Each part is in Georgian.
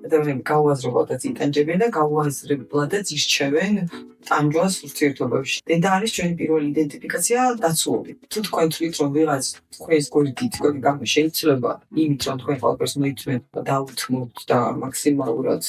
ადამიანები გაუაზრებლადაც იტანჯებიან და გაუაზრებლადაც ირჩევენ ტანჯვას ურთიერთობებში. დედა არის ჩვენი პირველი იდენტიფიკაცია დაცულობით. თუ თქვენ თვლით, რომ ვიღაც თქვენს გვერდით გამა შეიძლება იმით, რომ თქვენ ყველაფერს მოიწვევთ და დაუთმობთ და მაქსიმალურად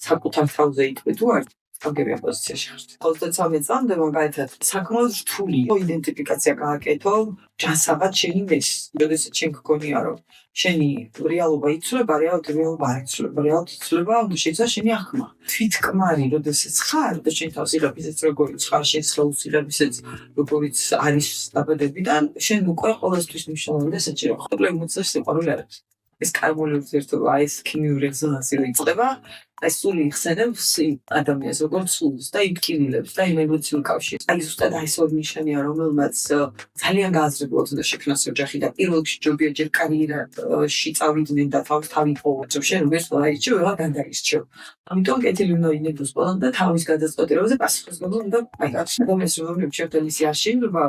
საკუთარ თავზე იყვეთ, თუ არ აგებია პოზიციაში ხართ. 23 წამდე მაგალითად საკმაოდ რთული იდენტიფიკაცია გააკეთო ჯანსაღად შენი მეს. როდესაც შენ გქონია რომ შენი რეალობა იცვლება, რეალობა არ იცვლება, რეალობით იცვლება, უნდა შეიცვალოს შენი აღქმა. თვითკმარი, როდესაც ხარ და შენ თავს იღებ ისეთ როგორიც ხარ, შენ სხეულს იღებ ისეთ როგორიც არის დაბადებიდან, შენ უკვე ყოველთვის მნიშვნელოვანია და საჭირო. პრობლემა მოწესს სიყვარული არ არის. ეს კარგული ურთიერთობა, ეს ქიმიური რეზონანსი იწყება, აი სული იხსენებს ადამიანს როგორც სულს და იფკინილებს და იმ ემოციურ კავშირს. აი ზუსტად აი ეს ორი ნიშანია, რომელმაც ძალიან გააზრებლად უნდა შექმნას ოჯახი და პირველ რიგში ჯობია ჯერ კარიერაში წავიდნენ და თავი იპოვოთ, რომ შენ ვერ დაიჭირო, ვეღარ განდაირჩევ. ამიტომ კეთილი უნდა ინებოს ყველამ და თავის გადაწყვეტილებაზე პასუხისმგებლობა უნდა აიღოს. ადამიანს რომლებიც შეერთებული არ შეიძლება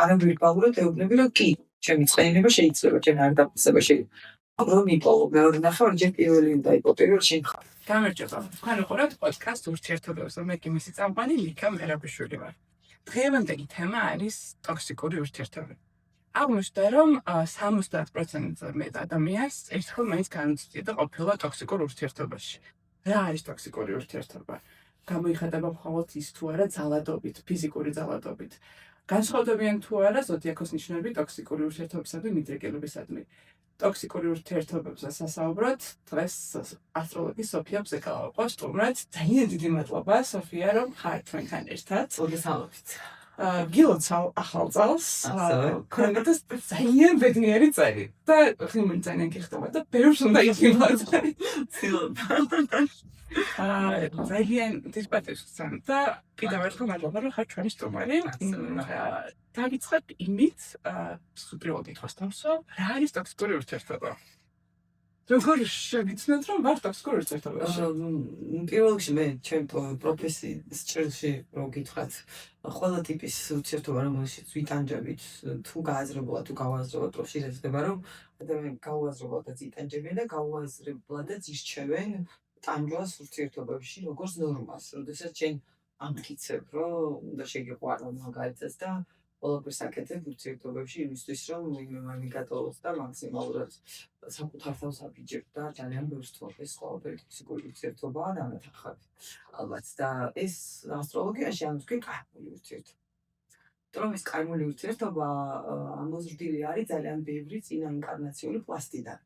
არამედ ბალურად ეუბნები, რომ კი, ჩემი წყენება შეიძლება, ჩემი არ დაფასება შეიძლება. რომ იპოვო მეორე ნახევარი ჯერ პირველი უნდა იყო, პირველ შენ ხარ. გამარჯობა. თქვენ უყურებთ პოდკასტ ურთიერთობებზე. მე კი მისი წამყვანი ლიკა მერაბიშვილი ვარ. დღევანდელი თემა არის ტოქსიკური ურთიერთობები. აღმოჩნდა, რომ 70%-ზე მეტ ადამიანს ერთხელ მაინც განუცდიდა ყოფილა ტოქსიკურ ურთიერთობაში. რა არის ტოქსიკური ურთიერთობა? გამოიხატება მხოლოდ ის თუ არა ძალადობით, ფიზიკური ძალადობით. განსხვავდებიან თუ არა ზოდიაქოს ნიშნები ტოქსიკური ურთიერთობისადმი მიდრეკილებისადმი. ტოქსიკური ურთიერთობებზე სასაუბრად დღეს ასტროლოგი სოფია ბზეკალა ყავს სტუმრად. ძალიან დიდი მადლობა სოფია, რომ ხართ ჩვენთან ერთად. მოგესალმებით. გილოცავ ახალ წელს. ქონდეთ ძალიან ბედნიერი წელი და ხიმული ძალიან გიხდება და ბევრს უნდა იხილოთ. ძალიან დისპატისთან და კიდევ ერთხელ მადლობა, რომ ხართ ჩვენი სტუმარი. დავიწყებ იმით, პირველ კითხვას დავსვა, რა არის ტოქსიკური ურთიერთობა? როგორ შეგიცნოთ, რომ ვარ ტოქსიკურ ურთიერთობაში? პირველ რიგში მე ჩემ პროფესიის ჭრილში რო გითხრათ, ყველა ტიპის ურთიერთობა, რომელშიც ვითანჯებით, თუ გააზრებულად, თუ გავაზრებულად პროფილებს ხდება, რომ ადამიანები გაუაზრებლადაც იტანჯებიან და გაუაზრებლადაც ირჩევენ ტანჯვას ურთიერთობებში როგორც ნორმას, როდესაც შენ ამტკიცებ, რომ უნდა შეგიყვარო მაგალითად და ყველაფერს აკეთებ ურთიერთობებში იმისთვის, რომ მიგატოვოს და მაქსიმალურად საკუთარ თავს აბიჯებ და ძალიან ბევრს თვალყის ყველაფერი ტოქსიკური ურთიერთობაა დამეთახები. ალბათ და ეს ასტროლოგიაში ანუ თქვი კარგული ურთიერთობა. რომ ეს კარგული ურთიერთობა ამოზრდილი არის ძალიან ბევრი წინაინკარნაციული პლასტიდან.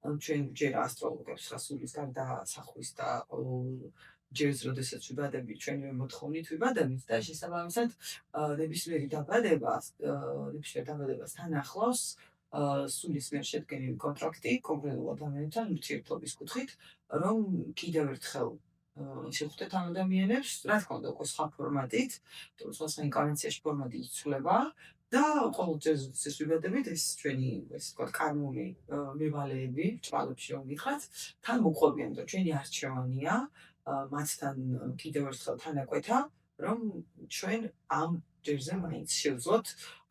ჩვენ ჯერ ასტროლოგებს ხასულის გარდასახვის და ჯერს როდესაც ვიბადებით ჩვენი მოთხოვნით ვიბადებით და შესაბამისად ნებისმიერ დაბადებასთან ახლავს სულის მიერ შედგენილი კონტრაქტი კონკრეტულ ადამიანთან ურთიერთობის კუთხით, რომ კიდევ ერთხელ შევხვდეთ ამ ადამიანებს, რა თქმა უნდა, უკვე სხვა ფორმატით, სხვა ინკარნაციაში ფორმატი იცვლება და ყოველთვის ეს ვიბადებით ეს ჩვენი ეს თქვა კარმული მევალეები, ჭვალებში რომ გითხრათ, თან მოყვებიან და ჩვენი არჩევანია მათთან კიდევ ერთხელ თანაკვეთა, რომ ჩვენ ამ ჯერზე მაინც შევძლოთ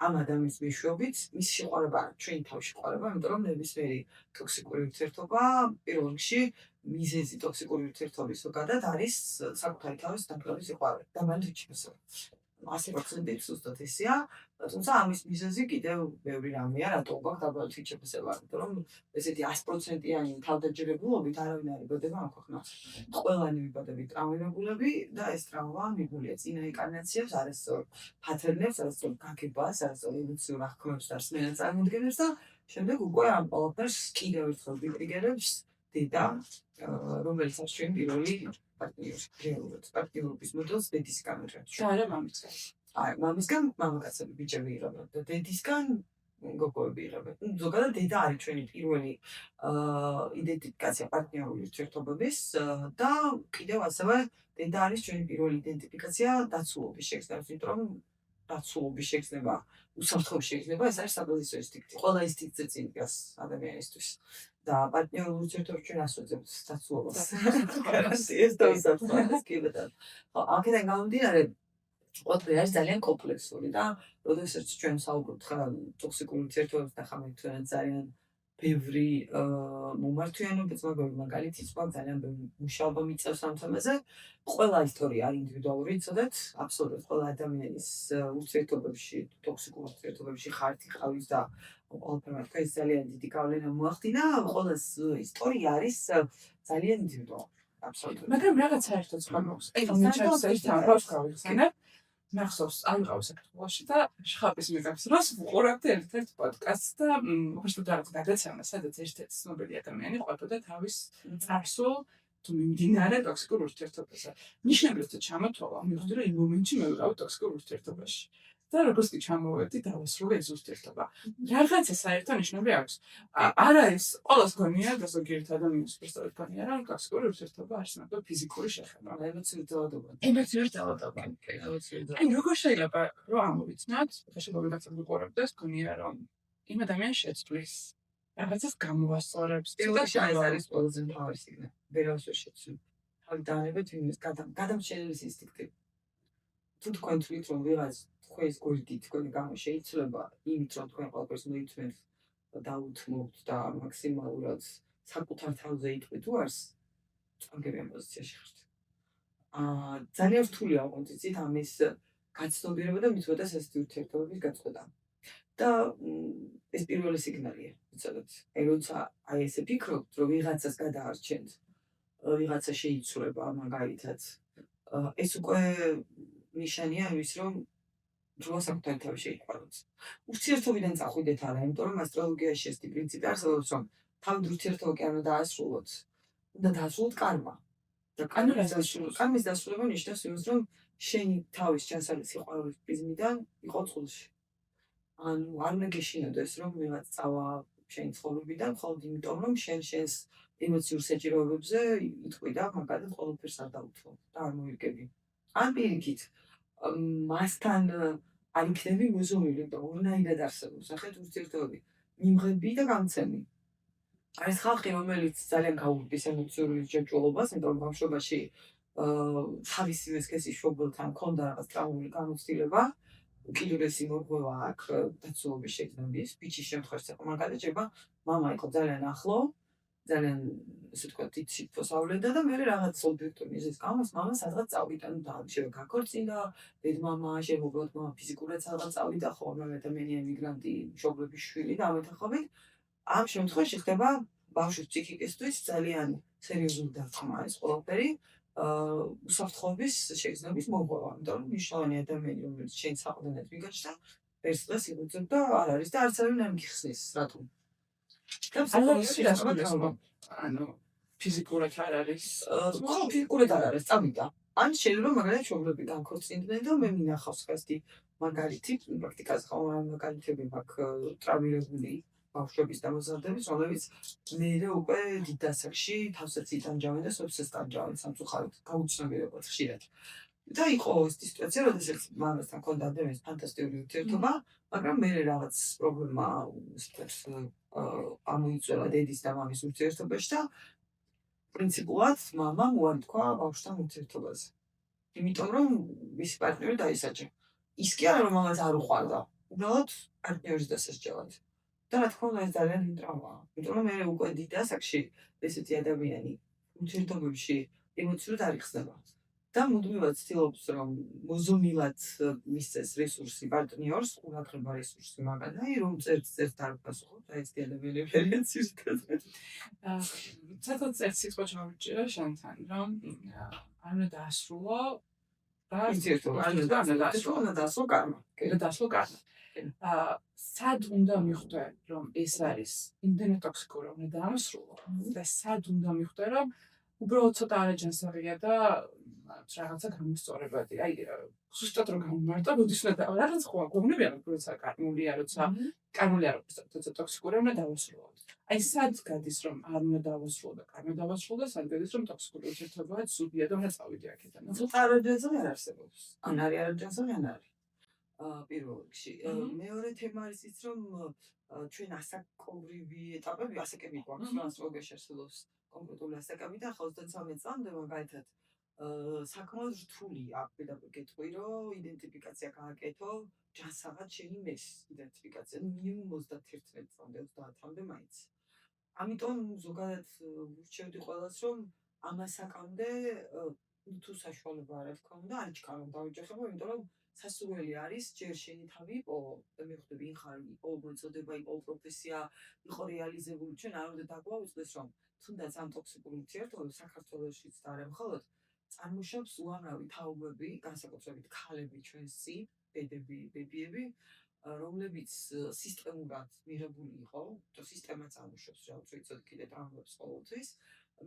ამ ადამიანის მეშვეობით მის სიყვარება, ჩვენი თავის სიყვარება, იმიტომ რომ ნებისმიერი ტოქსიკური ურთიერთობა პირველ რიგში მიზეზი ტოქსიკური ურთიერთობის ზოგადად არის საკუთარი თავის დამკლავი სიყვარული და მალე რჩევასება. 100% ზუსტად ესეა, თუმცა ამის მიზეზი კიდევ ბევრი რამეა, რატო გვაქვს დაბალ თვითშეფასება, იმიტომ რომ ესეთი 100%-იანი თავდაჯერებულობით არავინ არ იბადება ამ ქვეყანაში. ყველანი ვიბადებით ტრავმირებულები და ეს ტრავმა მიგულია წინა ინკარნაციებს, არასწორ პატერნებს, არასწორ გაგებას, არასწორ ემოციურ აღქმებს და სმენას წარმოადგენს და შემდეგ უკვე ამ ყველაფერს კიდევ ერთხელ ვიტრიგერებს დედა, რომელიც არის ჩვენი პირველი პარტნიორობის მოდელს დედისგან ვიღებს. და არა მამისგან. მამისგან მამაკაცები ბიჭები იღებენ და დედისგან გოგოები იღებენ. ზოგადად დედა არის ჩვენი პირველი იდენტიფიკაცია პარტნიორული ურთიერთობების და კიდევ ასევე დედა არის ჩვენი პირველი იდენტიფიკაცია დაცულობის შეგრძნებას, იმიტომ რომ დაცულობის შეგრძნება, უსაფრთხოების შეგრძნება ეს არის საბაზისო ინსტინქტი. ყველა ინსტინქტზე წინ დგას ადამიანისთვის. და პარტნიორულ ურთიერთობებში ჩვენ ასვეძებთ დაცულობას. ეს და უსაფრთხოებას კი ბატონო. აქედან გამომდინარე ყველაფერი არის ძალიან კომპლექსური და როდესაც ჩვენ საუბრობთ ხა ტოქსიკურ ურთიერთობებზე და ხა მე თქვენ ძალიან ბევრი მომართვიანობაც მაგარი მაგალითიც მაქვს ძალიან ბევრი მუშაობა მიწევს ამ თემაზე. ყველა ისტორია არის ინდივიდუალური, ცოდეთ, აბსოლუტურად ყველა ადამიანის ურთიერთობებში, ტოქსიკურ ურთიერთობებში ხართ იყავის და ყველაფერმა თქვა ეს ძალიან დიდი გავლენა მოახდინა. ყველას ისტორია არის ძალიან ინდივიდუალური. აბსოლუტურად. მაგრამ რაღაც საერთოდ სხვა მოხს. აი, მეჩავს ერთ ამბავს გავიხსენებ. მახსოვს, ამყავ საქართველოში და შხაპის მეგებს როს ვუყურებდი ერთ-ერთ პოდკასტს და უბრალოდ რაღაც გადაცემა, სადაც ერთ-ერთი ცნობილი ადამიანი ყვებოდა თავის წარსულ თუ მიმდინარე ტოქსიკურ ურთიერთობაზე. ნიშნებრივად ჩამოთვალა, მივხვდი რომ იმ მომენტში მე ვიყავ ტოქსიკურ ურთიერთობაში. და როგორც კი ჩამოვედი, დავასრულე ეს ურთიერთობა. რაღაცა საერთო ნიშნები აქვს. არ არის ყოველს გონია და ზოგიერთ ადამიანს უბრალოდ გონია რომ ტოქსიკური ურთიერთობა არსებობს ფიზიკური შეხება. ემოციური ძალადობა. ემოციური ძალადობა. აი, როგორ შეიძლება რომ ამოვიცნოთ, ხაშობობილად ვიყურებდეს, გონია რომ იმ ადამიანს შეცვლის რაღაცას გამოვასწორებს. პირველში ეს არის ყველაზე მთავარი სიგნალი. ვერავის ვერ შეცვლი. თავი დაანებეთ იმის გადამრჩენელის ინსტინქტი. თუ თქვენ თვლით რომ ვიღაც თქვენს გვერდით თქვენი გამო შეიძლება იმით რომ თქვენ ყველაფერს მოიცვენთ და დაუთმობთ და მაქსიმალურად საკუთარ თავზე იტყვით უარს, წამგებიან პოზიციაში ხართ. ძალიან რთულია ოღონდ იცით ამის გაცნობიერება და მით უმეტეს ესეთი ურთიერთობების გაწყვეტა. და ეს პირველი სიგნალია, იცოდეთ. აი როცა აი ესე ფიქრობთ რომ ვიღაცას გადაარჩენთ, ვიღაცა შეიცვლება მაგალითად, ეს უკვე ნიშანია იმის რომ დროა საკუთარი თავი შეიყვანოთ. ურთიერთობიდან წახვიდეთ არა, იმიტომ რომ ასტროლოგიაში ესეთი პრინციპი არსებობს, რომ თავი ურთიერთობა კი არ უნდა დაასრულოთ. უნდა დაასრულოთ კარმა. და კარმის დასრულება ნიშნავს იმას, რომ შენი თავის ჩასალის სიყვარულის პრიზმიდან იყო წყულში. ანუ არ უნდა გეშინოდეს, რომ ვიღაც წავა შენი ცხოვრებიდან, მხოლოდ იმიტომ, რომ შენს ემოციურ საჭიროებებზე იტყვი და მაგალითად ყველაფერს არ დაუთმო და არ მოირგები. ან პირიქით, მასთან არ იქნები მოზუმილი, და ორნაირად არსებობს, ნახეთ ურთიერთობები, მიმღები და გამცემი. არის ხალხი, რომელიც ძალიან გაურბის ემოციური ჯაჭვულობას, იმიტომ რომ ბავშვობაში თავისივე სქესის მშობელთან ჰქონდა რაღაც ტრავმული გამოცდილება, უკიდურესი მორღვევა აქვს დაცულობის შეგრძნების, ბიჭის შემთხვევაში იყო მაგალითად, შეიძლება მამა იყო ძალიან ახლო, ძალიან ესე ვთქვათ, დიდ სითბოს ავლენდა და მე რაღაც ობიექტური მიზეზის გამო მამა სადღაც წავიდა, და შეიძლება გაქორწინა, დედმამა, შეიძლება უბრალოდ მამა ფიზიკურად სადღაც წავიდა, ხო, ადამიანი ემიგრანტი, მშობლების შვილი და ამეთანხმებით. ამ შემთხვევაში ხდება ბავშვის ფსიქიკისთვის ძალიან სერიოზული დარტყმა ეს ყველაფერი, უსაფრთხოების შეგრძნების მოღვევა, იმიტომ რომ მნიშვნელოვანი ადამიანი, რომელიც შენ საყრდენად ვიგაჩნდა, ერთ დღეს იბრძვის და არ არის და არც არ გიხსნის, რატომ? ანუ ფიზიკურად არ არის. ხო, ფიზიკურად არ არის, წავიდა. ან შეიძლება მაგალითად მშობლები განქორწინდნენ და მე მინახავს ხასდი მაგალითი, პრაქტიკაზე ხო მაგალითები მაქვს ტრავმირებული ბავშვების დამოზარდების, რომლებიც მერე უკვე დიდ დასაკში თავსაც იტანჯავენ და სოფსეს ტანჯავენ სამწუხაროდ, გაუცნობიერებლად ხშირად. და იყო ეს სიტუაცია, როდესაც მამასთან ჰქონდა ადამიანის ფანტასტიკური ურთიერთობა, მაგრამ მერე რაღაც პრობლემა ამოიწევა დედის და მამის ურთიერთობაში და პრინციპულად მამამ უარი თქვა ბავშვთან ურთიერთობაზე. იმიტომ რომ მისი პარტნიორი დაისაჯა. ის კი არა რომ მამას არ უყვარდა, უბრალოდ პარტნიორის დასასჯელად. და რა თქმა უნდა ეს ძალიან ტრავმაა. იმიტომ რომ მე უკვე დიდ დასაკში ესეთი ადამიანი ურთიერთობებში ემოციურად არ იხსნება. და მუდმივად ცდილობს რომ მოზუმილად მისცეს რესურსი პარტნიორს, ყურადღება რესურსი მაგალითად, რომ წერს არ პასუხობს, აი ეს ადამიანები არიან ძირითადად. ცოტა წერს სიტყვა ჩავიჭირე შენთან, რომ არ უნდა დაასრულო და ურთიერთობა არ უნდა დაასრულო კარმა. და დაასრულო კარმა. სად უნდა მიხვდე, რომ ეს არის იმდენად ტოქსიკური, რომ უნდა დაასრულო და სად უნდა მიხვდე, რომ უბრალოდ ცოტა არაჯანსაღია და რაღაცა გამოსწორებადი. აი, ზუსტად რომ გამომარტო, როდის უნდა რაღაც ხო გონებია, როცა კარმულია, როცა კარმულია, როცა ტოქსიკური უნდა დავასრულოთ. აი, სად გადის, რომ არ უნდა დავასრულო და კარმა დავასრულო და სად გადის, რომ ტოქსიკური ურთიერთობაა სუდია და უნდა წავიდე აქედან. ცოტა არაჯანსაღი არ არსებობს. ან არის არაჯანსაღი, ან არის. პირველ რიგში. მეორე თემა არის ის, რომ ჩვენ ასაკობრივი ეტაპები, ასაკები გვაქვს, რომ ასტროლოგიაში არსებობს კონკრეტული ასაკები და 23 წლამდე მაგალითად საკმაოდ რთულია პირდაპირ გეტყვი, რომ იდენტიფიკაცია გააკეთო, ჯანსაღად შენი მეს იდენტიფიკაცია, მინიმუმ 31 წლამდე, 30-მდე მაინც. ამიტომ ზოგადად ვურჩევდი ყველას, რომ ამასაკამდე თუ საშუალება რა თქმა უნდა, არ ჩქარავ დავეჯახება, იმიტომ რომ სასურველი არის ჯერ შენი თავი იპოვო და მიხვდები იმ ხარ იყო მოწოდება, იყო პროფესია, იყო რეალიზებული. ჩვენ არ უნდა დაგვაუწყდეს, რომ თუნდაც ამ ტოქსიკურ ურთიერთობებს საქართველოშიც და არა მხოლოდ წარმოშობს უამრავი თაობები, განსაკუთრებით ქალები ჩვენს წინ, ბედები, ბებიები, რომლებიც სისტემურად მიღებული იყო, და სისტემა წარმოშობს, რა ვიცი, კიდე ტრამვებს ყოველთვის,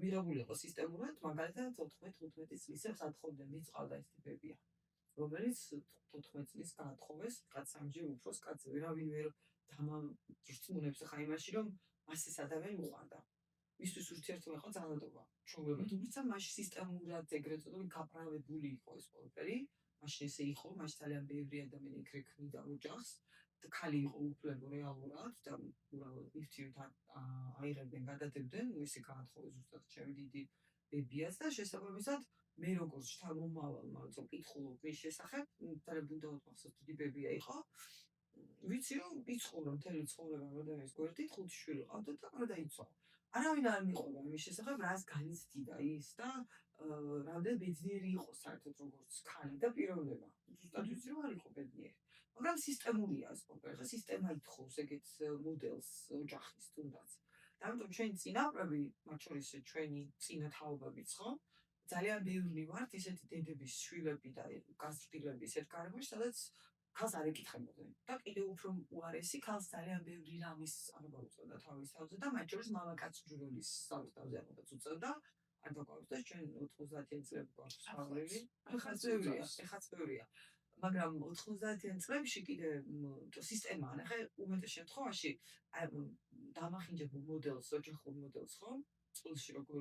მიღებული იყო სისტემურად, მაგალითად 14-15 წლისებს ათხოვდნენ, მიწყავდა ეს ტიპებია, რომელიც 14 წლის გაათხოვეს, რაღაც სამჯერ უფროს კაცზე, ვერავინ ვერ დამარწმუნებს ახლა იმაში, რომ მას ეს ადამიანი უყვარდა. მისთვის ურთიერთობა იყო ძალადობა, ჩვეულებრივ, თუმცა მაშინ სისტემურად ეგრეთ წოდებული გაправებული იყო ეს ყველაფერი. მაშინ ესე იყო, მაშინ ძალიან ბევრი ადამიანი ეგრე ქმნიდა ოჯახს და ქალი იყო უფლებო რეალურად და უბრალოდ ნივთივით აიღებდნენ, გადადებდნენ, ისე გაათხოვეს ზუსტად ჩემი დიდი ბებიას და შესაბამისად მე როგორც შთამომავალმა, როცა ვკითხულობ მის შესახებ, დაბრუნდაოდ მახსოვს დიდი ბებია იყო. ვიცი რომ იცხოვრო მთელი ცხოვრება როდესაც გვერდით 5 შვილი ყავდა და გარდაიცვალა. არავინ არ მიყვება იმის შესახებ, რას განიცდიდა ის და რამდენი ბედნიერი იყო საერთოდ როგორც ქალი და პიროვნება. ზუსტად ვიცი რომ არ იყო ბედნიერი. მაგრამ სისტემურია ეს ყველაფერი, ხა სისტემა ითხოვს ეგეთ მოდელს ოჯახის თუნდაც. და ამიტომ ჩვენი წინაპრები, მათ შორის ჩვენი წინა თაობებიც ხო? ძალიან ბევრი ვართ ისეთი დედების შვილები და გაზრდილები ისეთ გარემოში, სადაც ქალს არ ეკითხებოდნენ და კიდევ უფრო უარესი ქალს ძალიან ბევრი რამის აღება უწევდა თავის თავზე და მათ შორის მამაკაც ჯვროლის სამსტავზე აღებაც უწევდა. არ დაგვაუწყდეს ჩვენ 90-იან წლებში გვაქვს სავალი. ეხაც ბევრია. მაგრამ 90-იან წლებში კიდე სისტემა, ახლა უმეტეს შემთხვევაში დამახინჯებულ მოდელს, ოჯახურ მოდელს ხო? წყილში როგორ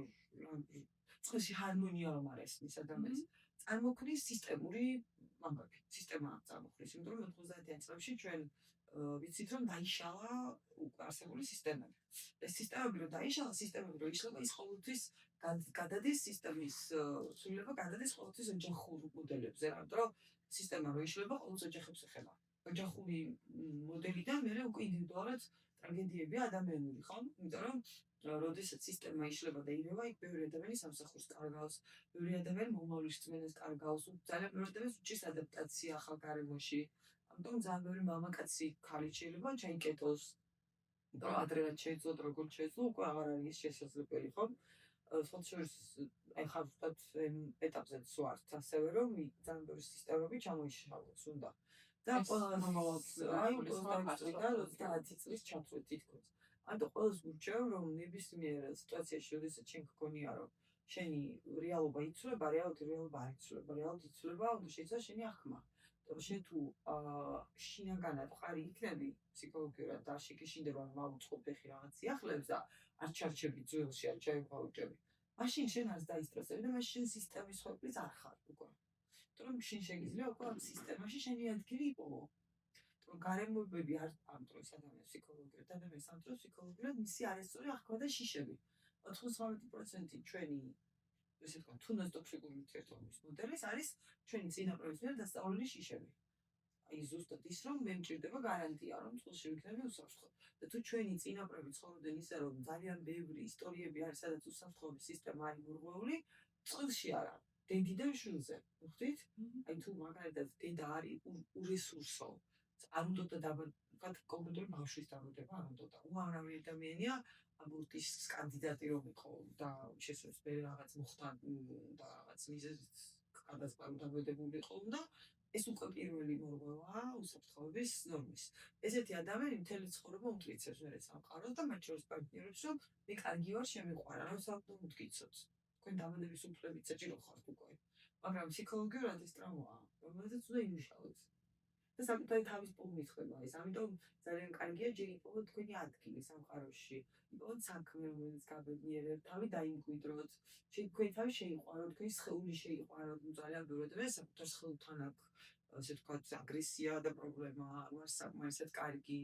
წყილში ჰარმონია რომ არ ესმის ადამიანს. წარმოქმნის სისტემური მამაკი. სისტემა წარმოქმნის, იმიტომ რომ 90-იან წლებში ჩვენ ვიცით რომ დაიშალა უკვე არსებული სისტემები. ეს სისტემები რომ დაიშალა, სისტემები რომ იშლება, ის ყოველთვის გადადის სისტემის სრულება გადადის ყოველთვის ოჯახურ მოდელებზე, იმიტომ რომ სისტემა რომ იშლება, ყოველს ოჯახებს ეხება. ოჯახური მოდელიდან მერე უკვე ინდივიდუალურად ტრაგედიებია ადამიანური, ხო? იმიტომ რომ როდესაც სისტემა იშლება და ირევა, იქ ბევრი ადამიანი სამსახურს კარგავს, ბევრი ადამიანი მომავლის რწმენას კარგავს, ძალიან ბევრი ადამიანს უჭირს ადაპტაცია ახალ გარემოში. ამიტომ ძალიან ბევრი მამაკაცი ქალი შეიძლება ჩაიკეტოს, და ადრეულად შეეძლოთ, როგორც შეეძლო, უკვე აღარ არის შესაძლებელი, ხო? სხვათა შორის, ახლა ზუსტად ეტაპზეც ვართ, ასევე რომ ძალიან ბევრი სისტემები ჩამოიშალოს უნდა. და ყველას აი 30 წლის ჩათვლით თითქოს. ამიტომ ყველას ვურჩევ, რომ ნებისმიერ სიტუაციაში, როდესაც შენ გქონია, რომ შენი რეალობა იცვლება, რეალობა არ იცვლება, რეალურად იცვლება, უნდა შეიცვალოს შენი აღქმა. შენ თუ შინაგანად მყარი იქნები ფსიქოლოგიურად და შეგეშინდება რომ აუწყო ფეხი რაღაც სიახლეებს და არ ჩარჩები ძველში, არ ჩაიყვაუჭები, მაშინ შენ არც დაისტრესები და მაშინ შენ სისტემის ხვეპლის არ ხარ უკვე. იმიტომ რომ შენ შეგიძლია უკვე ამ სისტემაში შენი ადგილი იპოვო. რომ გარემოებები არ ამ დროს ადამიანს ფსიქოლოგიურად, ადამიანს ამ დროს ფსიქოლოგიურად მისი არასწორი აღქმა და შიშები. 99% ჩვენი ესე თქვა, თუნდაც ტოქსიკური ურთიერთობის მოდელის არის ჩვენი წინაპრების მიერ დასწავლილი შიშები. აი ზუსტად ის რომ მე მჭირდება გარანტია რომ წყილში ვიქნები უსაფრთხო. და თუ ჩვენი წინაპრები ცხოვრობდნენ ისე რომ ძალიან ბევრი ისტორიები არის სადაც უსაფრთხოების სისტემა არის მორღვეული, წყილში არა. დედიდან შვილზე, მოხდით? აი თუ მაგალითად დედა არის ურესურსო, არ უნდა თქვათ კონკრეტული ბავშვის დამოდება არ უნდა. უამრავი ადამიანია აბორტის კანდიდატი რომ იყო და შესაძლოა მე რაღაც მოხდა და რაღაც მიზეზით გადასწავლ დამოდებულიყო და ეს უკვე პირველი მორღვევაა უსაფრთხოების ნორმის. ესეთი ადამიანი მთელი ცხოვრება უმტკიცებს მერე სამყაროს და მათ შორის პარტნიორებს რომ მე კარგი ვარ, შემიყვარა, რომ საერთოდ მტკიცოთ. თქვენ დამონების უფლებით საჭირო ხართ უკვე. მაგრამ ფსიქოლოგიურად ეს ტრამვაა, რომელზეც უნდა იმუშაოთ. და საკუთარი თავის პოვნის ხდება ეს. ამიტომ ძალიან კარგია ჯერ იპოვოთ თქვენი ადგილი სამყაროში. იპოვოთ საქმე, რომელიც გაბედნიერებთ, თავი დაიმკვიდროთ. თქვენი თავი შეიყვაროთ, თქვენი სხეული შეიყვაროთ. ძალიან ბევრი ადამიანს საკუთარ სხეულთან აქვს, ასე ვთქვათ, აგრესია და პრობლემა, არ არის საკმარისად კარგი.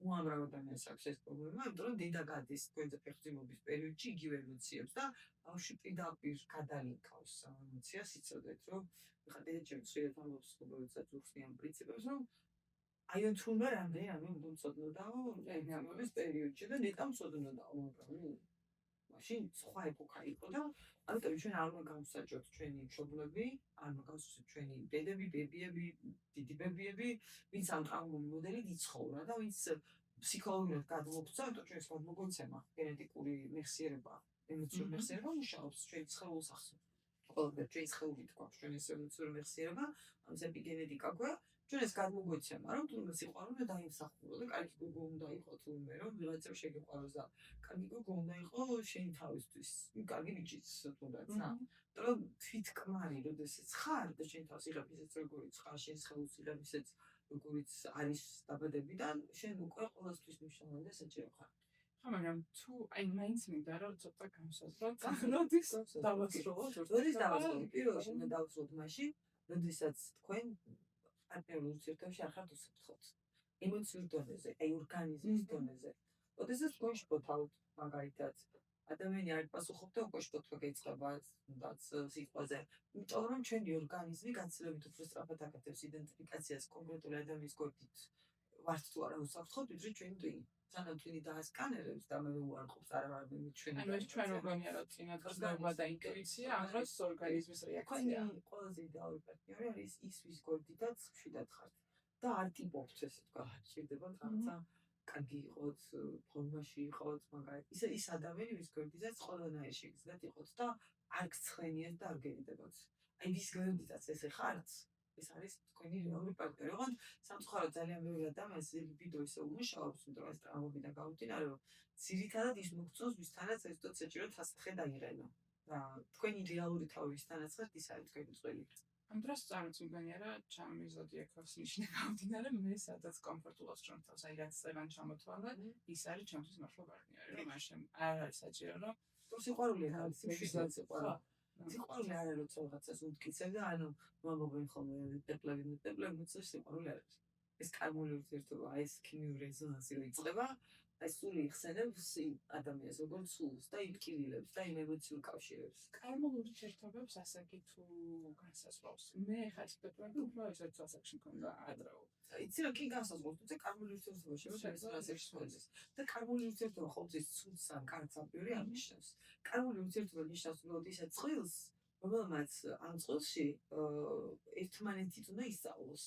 უამრავ ადამიანს აქვს ეს პრობლემა, იმიტომ რომ დედა გადის თქვენზე ფეხმძიმობის პერიოდში იგივე ემოციებს და ბავშვი პირდაპირ გადალინქავს ამ ემოციას, იცოდეთ, რომ ხა დედაჩემ შეიძლება ამბობს, როდესაც უხსნიან პრინციპებს, რომ აი თუნდა რამდენი მომწოდნოდაო ეს პერიოდში და ნეტა მომწოდნოდაო მაგრამ მაშინ სხვა ეპოქა იყო და ამიტომ ჩვენ არ უნდა გავსაჯოთ ჩვენი მშობლები, არ უნდა გავსაჯოთ ჩვენი დედები, ბებიები, დიდი ბებიები, ვინც ამ ტრავმული მოდელით იცხოვრა და ვინც ფსიქოლოგიურად გადმოგვცა, იმიტომ ჩვენს მოგვიცემა გენეტიკური მეხსიერება, ემოციური მეხსიერება მუშაობს ჩვენი სხეულის ახსნა. ყველაფერი ჩვენი სხეულით გვაქვს ჩვენი ემოციური მეხსიერება, ამის ეპიგენეტიკა გვაქვს. ჩვენ ეს გადმოგვეცემა, რომ თუნდაც სიყვარული დაიმსახურო და კარგი გოგო უნდა იყოს თუნდაც, რომ ვიღაცამ შეგეყვაროს და კარგი გოგო უნდა იყოს შენი თავისთვის. კარგი ბიჭიც თუნდაც, რა. რომ თვითკმარი, როდესაც ხარ და შენ თავს იღებ ისეც როგორიც ხარ, შენ სხეულს იღებ ისეც როგორიც არის დაბადებიდან, შენ უკვე ყოველთვის მნიშვნელოვანი და საჭირო ხარ. ხო, მაგრამ თუ აი მაინც მინდა რომ ცოტა განსაზღვრო, როდის დავასრულოთ? როდის დავასრულოთ? პირველში უნდა დავასრულოთ მაშინ, როდესაც თქვენ პარტნიორულ ურთიერთობებში არ ხართ უსაფრთხოდ. ემოციურ დონეზე, აი ორგანიზმის დონეზე. როდესაც თქვენ შფოთავთ, მაგალითად, ადამიანი არ პასუხობდა უკვე შფოთვა გაიწყება თუნდაც სიყვაზე. იმიტომ რომ ჩვენი ორგანიზმი გაცილებით უფრო სწრაფად აკეთებს იდენტიფიკაციას კონკრეტული ადამიანის გვერდით. ვართ თუ არა უსაფრთხოდ, ვიდრე ჩვენი ტვინი. სანამ ტვინი დაასკანერებს და მე უარყოფს არა ჩვენი. ანუ ეს ჩვენ ორგანია რომ წინა გზნობა და ინტუიცია, ამ დროს ორგანიზმის რეაქცია. ყველაზე იდეალური პარტნიორი არის ის, ვის გვერდითაც ხშირად ხართ. და არ ტიპობთ ესე თქვა, შეიძლება რაღაცა კარგი იყოთ, ფორმაში იყოთ, მაგალითად, ის ადამიანი, ვის გვერდითაც ყველანაირი შეგიძლიათ იყოთ და არ გცხენიათ და არ გერიდებათ. აი ვის გვერდითაც ესე ხართ, ეს არის თქვენი რეალური პარტნიორი. ოღონდ სამწუხაროდ ძალიან ბევრი ადამიანს ლიბიდო ისე უმუშაობს, იმიტომ რომ ეს ტრავმებიდან გამომდინარე, რომ ძირითადად ის მოგწონს, ვისთანაც ეს თო საჭირო დასახე დაიღენო. და თქვენი რეალური თავი ვისთანაც ხართ, ის არის თქვენი წველი. ამ დროს წარმოგვიდგენია რა ჩემი ზოდიაქოს ნიშნა გამომდინარე მე სადაც კომფორტულად ჩვენ თავს აი რაც წევან ჩამოთვალე ის არის ჩემთვის მართლა პარტნიორი რომ მაშინ არ არის საჭირო რომ თუ სიყვარული არის მშვიდად სიყვარული სიყვარული არ არის რომ რაღაცას უთკიცებ და ანუ მომობენ ხოლმე დეპლები მოწევს სიყვარული არ არის ეს კარმული ურთიერთობა ეს ქიმიური რეზონანსი იწყება აი სული იხსენებს ადამიანს როგორც სულს და იპკივილებს და იმ ემოციურ კავშირებს. კარმულ ურთიერთობებს ასაკი თუ განსაზღვრავს. მე ხარ სპეციფიკურად უფრო ესეც ასაკში მქონდა ადრეულ. იცი რა კი განსაზღვრავს, თუმცა კარმული ურთიერთობა შეიძლება ასაკში მოდის. და კარმული ურთიერთობა ყოველთვის ცუდს ან კარგს აპირი არ ნიშნავს. კარმული ურთიერთობა ნიშნავს უბრალოდ ისეთ წყვილს, რომელმაც ამ წყვილში ერთმანეთით უნდა ისწავლოს.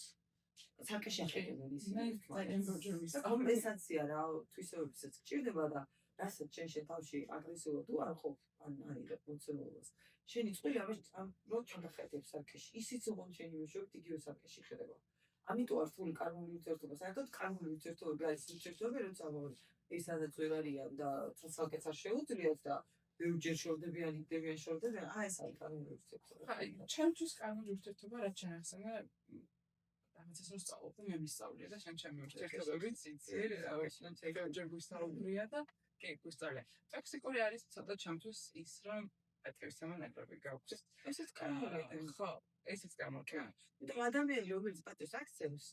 საკეში ახედებენ ის. კომპენსაცია რა თვისებებისაც გჭირდება და რასაც შენ თავში აგრესიულად თუ არ ყოფ ან არიღებ მოცემულობას. შენი წყვილი ამ რო ჩაგახედებს საკეში. ისიც ოღონდ შენი მეშვეობით იგივე საკეში ხდება. ამიტომ არ თული კარმული ურთიერთობა. საერთოდ კარმული ურთიერთობები არის ურთიერთობები, როცა ის სადაც ვერ არიან და ცალკეც არ შეუძლიათ და ბევრჯერ შორდებიან, იქნებიან შორდებიან. ეს არის კარმული ურთიერთობა. აი, ჩემთვის კარმული ურთიერთობა რაც შენახსენა ამას რომ სწავლობდი მე მისწავლია და ჩემი ურთიერთობები ციცი შენ ჯერ გვისწავლია და კი გვისწავლია. ტოქსიკური არის ცოტა ჩემთვის ის რომ პატივისცემა ნაკლები გაქვს. ესეც კარგია. ხო, ესეც კარგია. იმიტომ ადამიანი რომელიც პატივს აქცევს,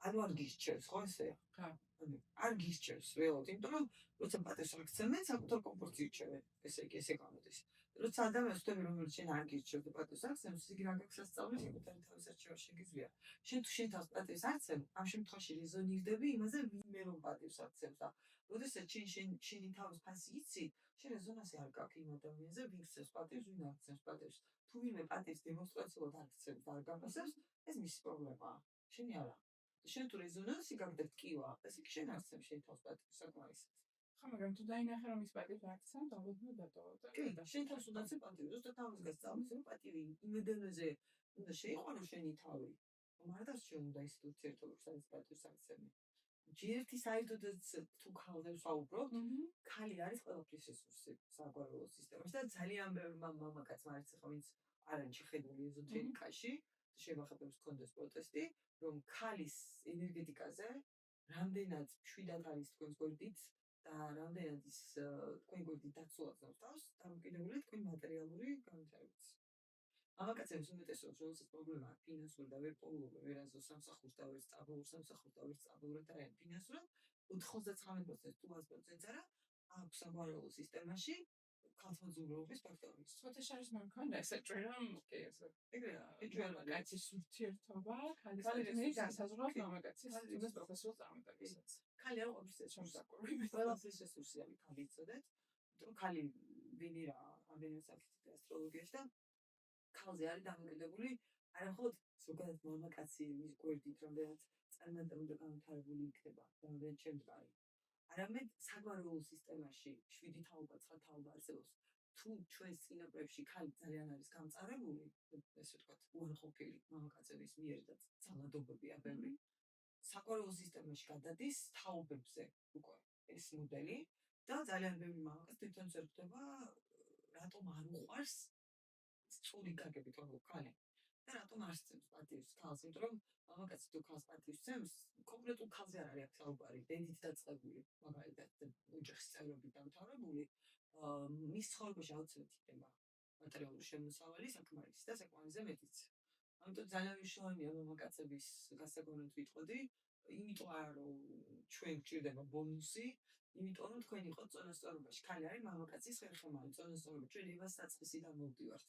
ანუ არ გისჩევს, ხო ესეა? ხა. ანუ არ გისჩევს რეალურად, იმიტომ რომ როცა პატივს აქცევენ, საკუთარ კომფორტს ირჩევენ. ესე იგი, ესე გამოდის. როცა ადამიანს ხვდები, რომელიც შენ არ გისჩევს და პატივს აქცევს, იგი რა გაქვს ასწავლოს, საკუთარი თავის არჩევა შეგიძლია. შენ თუ შენ თავს პატივს აქცევ, ამ შემთხვევაში რეზონირდები იმაზე, ვინმე რომ პატივს აქცევს და როდესაც შენი თავის ფასი იცი, შენ რეზონანსი არ გაქვს იმ ადამიანზე, ვინ აქცევს პატივს, ვინ არ აქცევს პატივს. თუ ვინმე პატივს დემონსტრაციულად აქცევს და არ გაფასებს, ეს მისი პრობლემაა. შენი არა. შენ თუ რეზონანსი გაქვს ტკივა, ესე იგი შენ აქცევ შენ თავს პატივს საკმარისად. ხო, მაგრამ თუ დაინახე რომ ის პატივს აქცევს, დავუდგინო დატოვა და კი, შენ თავს უნდა ცე პატივი, ზუსტად ამას გასწავლის, რომ პატივი იმედენზე უნდა შეიყვანო შენი თავი. არ დარჩენ უნდა ის ურთიერთობებს, სადაც პატივს აქცევენ. ჯერტი საერთოდაც თუ ქალზე ვსაუბრობთ, ქალი არის ყველაფრის რესურსი საგვარეულო სისტემაში და ძალიან ბევრი მამაკაც არის ახლა ვინც არ არის შეხედული ეზოთერიკაში, შემახატებს კონდეს პროტესტი, რომ ქალის ენერგეტიკაზე რამდენად მშვიდად არის თქვენს გვერდით და რამდენად ის თქვენ გვერდით დაცულացნობს თავს, დამოკიდებულია თქვენი მატერიალური განვითარებით. მამაკაცებს უმეტესობას რომელსაც პრობლემა აქვს ფინანსური და ვერ პოულობენ ვერასდროს სამსახურს და ვერ სწავლობენ სამსახურს და ვერ სწავლობენ არიან ფინანსურად 99% თუ 100% არა აქვს საგვარეულო სისტემაში ქალთმოძღვრობის ფაქტორი. სოთაშარის მქონდა ესე ჭრილამ კი ესე ეგრეა, ეჭვება კაცის ურთიერთობა ქალის ქალი და ძმის რესურსი. გასაზღვრავს მამაკაცის ქალი ძმის რესურსი. პროფესიულ წარმატებასაც. ქალი არ ყოფის ეს შემსაკვირვი. ყველაფრის რესურსი არის ქალი იცოდეთ, რომ ქალი ვინი რა რამდენიმე საკითხი ასტროლოგიაში და ქალზე არის დამოკიდებული არა მხოლოდ ზოგადად მამაკაცი მის გვერდით რამდენად წარმატება უნდა განვითარებული იქნება და რამდენად შემდგარი. არამედ საგვარეულო სისტემაში 7 თაობა, 9 თაობა არსებობს. თუ ჩვენს წინაპრებში ქალი ძალიან არის გამწარებული, ესე ვთქვათ, უარყოფილი მამაკაცების მიერ და ძალადობებია ბევრი. საგვარეულო სისტემაში გადადის თაობებზე უკვე ეს მოდელი და ძალიან ბევრი მამაკაც თვითონ ზრდება, რატომ არ უყვარს სწორი გაგებით როგორ ქალი და რატომ არ სცემს პატივს ქალს, იმიტომ რომ მამაკაცი თუ ქალს პატივს სცემს, კონკრეტულ ქალზე არ არის აქ საუბარი, დედით დაწყებული, მაგალითად ოჯახის წევრობით დამთავრებული, მის ცხოვრებაში აუცილებლად იქნება მატერიალური შემოსავალი საკმარისი და საკმარისზე მეტიც. ამიტომ ძალიან მნიშვნელოვანია მამაკაცების გასაგონად ვიტყოდი, იმიტომ არა რომ ჩვენ გვჭირდება ბონუსი, იმიტომ რომ თქვენ იყოთ წონასწორობაში. ქალი არის მამაკაცის ხერხემალი წონასწორობა. ჩვენ ევას საწყისიდან მოვდივართ.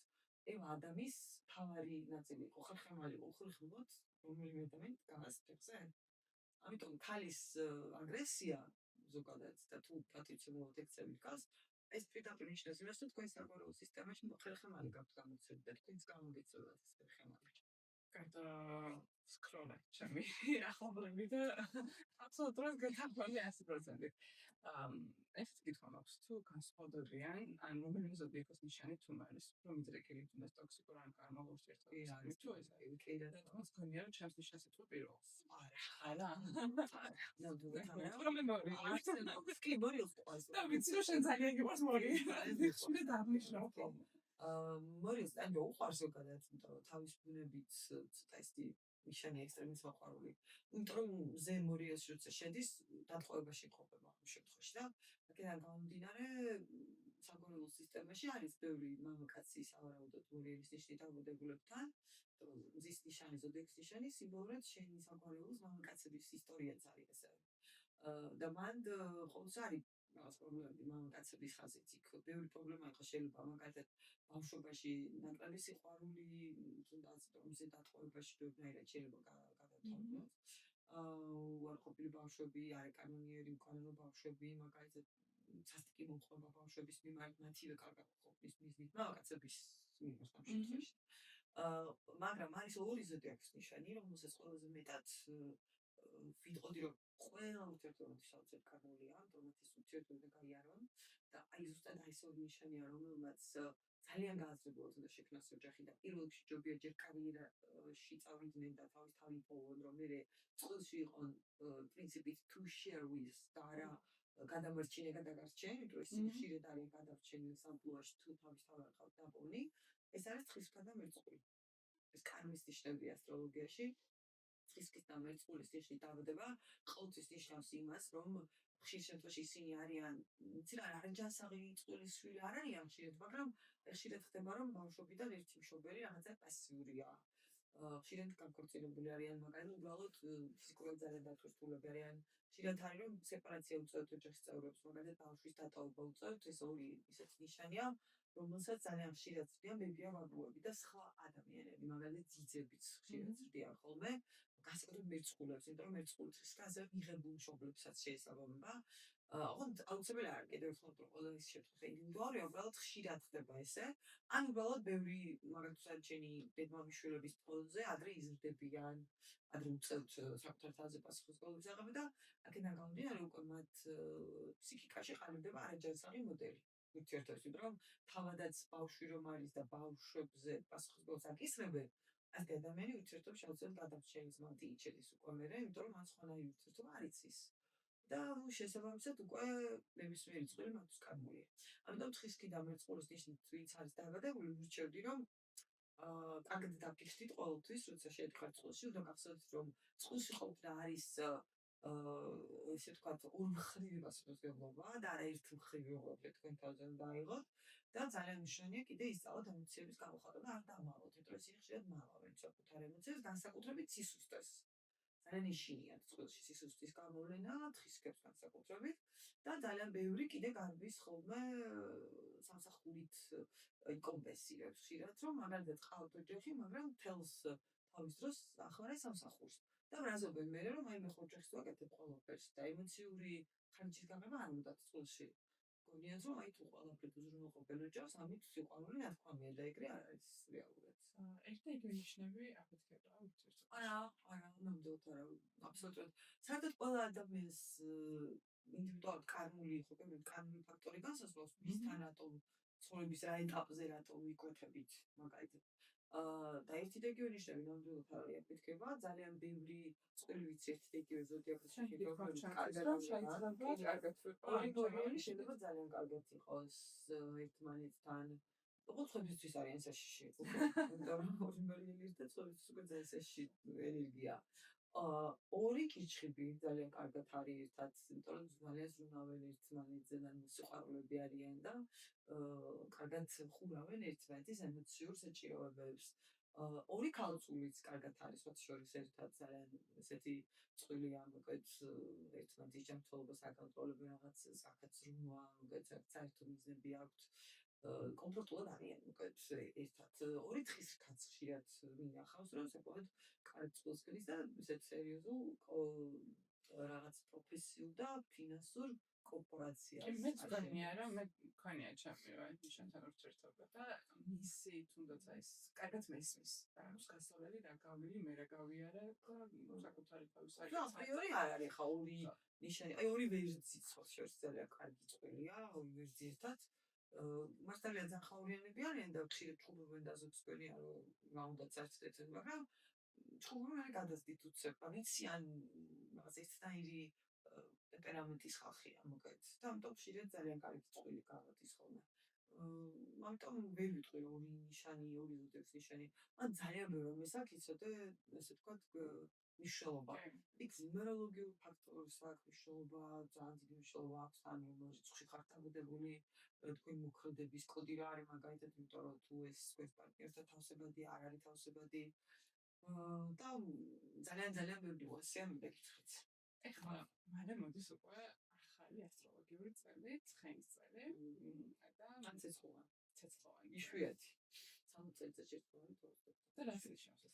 ევა ადამის თავარი ნაწილი იყო, ხერხემალი იყო, უხერხემლოთ რომელიმე ადამიანი დგას ფეხზე. ამიტომ ქალის აგრესია ზოგადად და თუ პატივცემულოდ ექცევით ქალს, ეს პირდაპირ ნიშნავს იმას, რომ თქვენ საგვარეულო სისტემაში ხერხემალი გაქვთ გამოცემული და თქვენს გამოგეცემათ ეს ხერხემალი. გარდა სკროლა ჩემი ახლობლები და აბსოლუტურად გეთანხმები 100%. ეს კითხვა მაქვს, თუ განსხვავდებიან, ან რომელიმე ზოდიაქოს ნიშანი თუ არის, რომ იძრეკილი თუნდაც ტოქსიკურ ან კარმულ ურთიერთობებს არის, თუ ეს არის. კი და რატომაც გქონია, რომ ჩემს ნიშანს ეთქვა პირველს. არა. არა. ნამდვილად რომ მორი. კი მორილს ყავს. და ვიცი რომ შენ ძალიან გიყვარს მორი. შენ დანიშნავ. მორილს ან უყვარს ზოგადად, იმიტომ რომ თავის ბუნებით ცოტა ისეთი ნიშანი ექსტრემის მოყვარული. იმიტომ რომ ზე მორილს როცა შედის, დატყვევაში ყოფება ამ შემთხვევაში და აქედან გამომდინარე საგვარეულო სისტემაში არის ბევრი მამაკაცი სავარაუდოდ მორიელის ნიშნით დაბადებულებთან, მზის ნიშანი, ზოდიაქის ნიშანი სიმბოლურად შენი საგვარეულოს მამაკაცების ისტორიაც არის ესე. და მან ყოველს არის რაღაც პრობლემები მამაკაცების ხაზით. იქ ბევრი პრობლემა იყო შეიძლება მაგალითად ბავშვობაში ნაკლები სიყვარული, თუნდაც მზე დატყვევაში ბევრნაირად შეიძლება გადავთვალოთ. უარყოფილი ბავშვები, არაკანონიერი უკანონო ბავშვები, მაგალითად სასტიკი მომხრობა ბავშვების მიმართ მათივე კარგად ყოფნის მიზნით მამაკაცების მიმართ ამ შემთხვევაში. მაგრამ არის ორი ზოდიაქის ნიშანი, რომელსაც ყველაზე მეტად ვიტყოდი რომ ყველა ურთიერთობები საოცრად კარგულია, თუმცა ეს ურთიერთობები გაიარონ და აი ზუსტად აი ეს ორი ნიშანია, რომელმაც ძალიან გააზრებულად უნდა შექმნას ოჯახი და პირველ რიგში ჯობია ჯერ კარიერაში წავიდნენ და თავის თავი იპოვონ, რომ მე წყვილში იყონ პრინციპით to share with და არა გადამარჩინე გადაგარჩენ, იმიტომ რომ ისინი ხშირად არიან გადარჩენილ სამპლუაში თუ თავის თავი არ ყავთ დაბოლნი. ეს არის ცხისქა და მერწყული. ეს კარმის ნიშნები ასტროლოგიაში. ცხისქის და მერწყულის ნიშნით დაბადება ყოველთვის ნიშნავს იმას, რომ ხშირ შემთხვევაში ისინი არიან, იცი რა, არანჯანსაღი წყვილის შვილი არ არიან ხშირად, მაგრამ ხშირად ხდება, რომ ბავშვობიდან ერთი მშობელი რაღაცა პასიურია. ხშირად განქორწინებული არიან, მაგალითად, უბრალოდ ფიზიკურად ძალიან დათვირთულები არიან. ხშირად არის, რომ სეპარაცია უწევთ ოჯახის წევრებს, მაგალითად, ბავშვის დატოვება უწევთ, ეს ორი ისეთი ნიშანია, რომელსაც ძალიან ხშირად ზრდიან ბებია-ბაბუები და სხვა ადამიანები, მაგალითად, ძიძებიც ხშირად ზრდიან ხოლმე. განსაკუთრებით მერწყულებს, იმიტომ რომ მერწყული ხსკაზე მიღებულ მშობლებსაც შეიძლება მომება. ოღონდ აუცილებელი არ კიდევ ერთხელ ყველა ის შემთხვევა ინდივიდუალურია, უბრალოდ ხშირად ხდება ესე. ან უბრალოდ ბევრი მაგალითად ჩემი დედმამიშვილების ფონზე ადრე იზრდებიან, ადრე უწევთ საკუთარ თავზე პასუხისმგებლობის აღება და აქედან გამომდინარე უკვე მათ ფსიქიკაში ყალიბდება არაჯანსაღი მოდელი. ურთიერთობის, იმიტომ რომ თავადაც ბავშვი რომ არის და ბავშვებზე პასუხისმგებლობას აკისრებენ, ასეთი ადამიანი ურთიერთობაში აუცილებლად გადარჩენის მანტი იჩედის უკვე მერე, იმიტომ რომ მან სხვანაირი ურთიერთობა არ იცის. და შესაბამისად უკვე ნებისმიერი წყვილი მათთვის კარგულია. ამიტომ ცხისქი და მერწყულის ნიშნით ვინც არის დაბადებული, ვირჩევდი რომ კარგად დაგიხდით ყოველთვის, როცა შეეთხართ წყვილში, უნდა გახსოვდეთ რომ წყვილში ყოფნა არის ესე ვთქვათ ორმხრივი პასუხისმგებლობა და არა ერთმხრივი თქვენ თავზე უნდა აიღოთ და ძალიან მნიშვნელოვანია კიდე ისწავლოთ ემოციების გამოხატვა და არ დამალოთ, იმიტომ რომ ისინი ხშირად მალავენ საკუთარ ემოციებს, განსაკუთრებით სისუსტეს. ძალიან იშინიათ წყვილში სისუსტის გამოვლენა, თხისკებს განსაკუთრებით და ძალიან ბევრი კიდე გარბის ხოლმე სამსახურით იკომპენსირებს ხშირად, რომ მაგალითად ყავთ ოჯახი, მაგრამ თელს თავის დროს ახმარეს სამსახურს. და ბრაზობენ მერე, რომ აი მე ხო ოჯახს ვაკეთებ ყველაფერს და ემოციური ხარჯის გამება არ უნდათ წყვილში. გონიათ რომ აი თუ ყველაფერს უზრუნველყოფენ ოჯახს, ამით სიყვარული ნათქვამია და ეგრე არ არის რეალურად. ერთ და იგივე ნიშნები აფეთქება ურთიერთობაში. არა, ნამდვილად არა, აბსოლუტურად. საერთოდ ყველა ადამიანს ინდივიდუალურად კარმული იყო, კარმული ფაქტორი განსაზღვრავს, მისთან რატომ ცხოვრების რა ეტაპზე რატომ იკვეთებით, მაგალითად. და ერთი და იგივე ნიშნები ნამდვილად არ აფეთქება, ძალიან ბევრი წყვილი ვიცი ერთი და იგივე ზოდიაქოს ორი შეიძლება ძალიან კარგად იყოს ერთმანეთთან. უცხოებისთვის არიან საშიში. იმიტომ რომ ორიმბერგელის და ცხოვრების უკვე ძალიან საშიში ენერგია. ორი კიჩხიბი ძალიან კარგად არის ერთად, იმიტომ რომ ძალიან ზრუნავენ ერთმანეთზე და სიყვარულები არიან და კარგად ხურავენ ერთმანეთის ემოციურ საჭიროებებს. ორი ქალწულიც კარგად არის მათ შორის ერთად ძალიან ესეთი წყვილია, მოკლედ ერთმანეთის ჯანმრთელობას აკონტროლებენ რაღაც საკაც ზრუნვა, მოკლედ საერთო მიზნები აქვთ. კომფორტულად არიან მოკლედ ერთად. ორი თხის კაც ხშირად მინახავს, რომ საკუთარ კარგ წყვილს ქნის და ესეთ სერიოზულ რაღაც პროფესიულ და ფინანსურ კორპორაციას. მეც გონია რომ მე მქონია ჩემი ნიშანთან ურთიერთობა და მისი თუნდაც აი ეს კარგად მესმის და გასავლელი რა გავილი მე რა გავიარე და საკუთარი თავის და აპრიორი არ არის ხა ორი ნიშანი, აი ორი ვერძიც ხო შორს ძალიან კარგი წყვილია, ორი ვერძი ერთად. მართალია ძალიან ხაურიანები არიან და ხშირად ჩხუბობენ და ზოწკენია რომ რა უნდა წარწდეთ, მაგრამ ჩხუბობენ არ გადასდით უცებ, ვიციან რაღაც ერთნაირი ტემპერამენტის ხალხია მოკლედ და ამიტომ ხშირად ძალიან კარგი წყვილი გავადის ხოლმე. ამიტომ ვერ ვიტყვი რომ ორი ნიშანი, ორი ზოდიაქოს ნიშანი. მან ძალიან ბევრი რამეს აქვს იცოდე, ესე ვთქვათ, მნიშვნელობა. იქ ნუმეროლოგიურ ფაქტორს აქვს მნიშვნელობა, ძალიან დიდი მნიშვნელობა აქვს ამ რიცხვში ხარ დამოკიდებული თქვენი მოქმედების კოდი რა არის მაგალითად, იმიტომ რომ თუ ეს თქვენს პარტნიორთან თავსებადი არ არის თავსებადი და ძალიან ბევრი ნიუანსია მეკითხეთ. ეხლა მალე მოდის უკვე ახალი ასტროლოგიური წელი, ცხენის წელი და ცეცხლოვანი. იშვიათი. 3 წელიწადში ერთმანეთს თორსდება. და რა შეიძლება?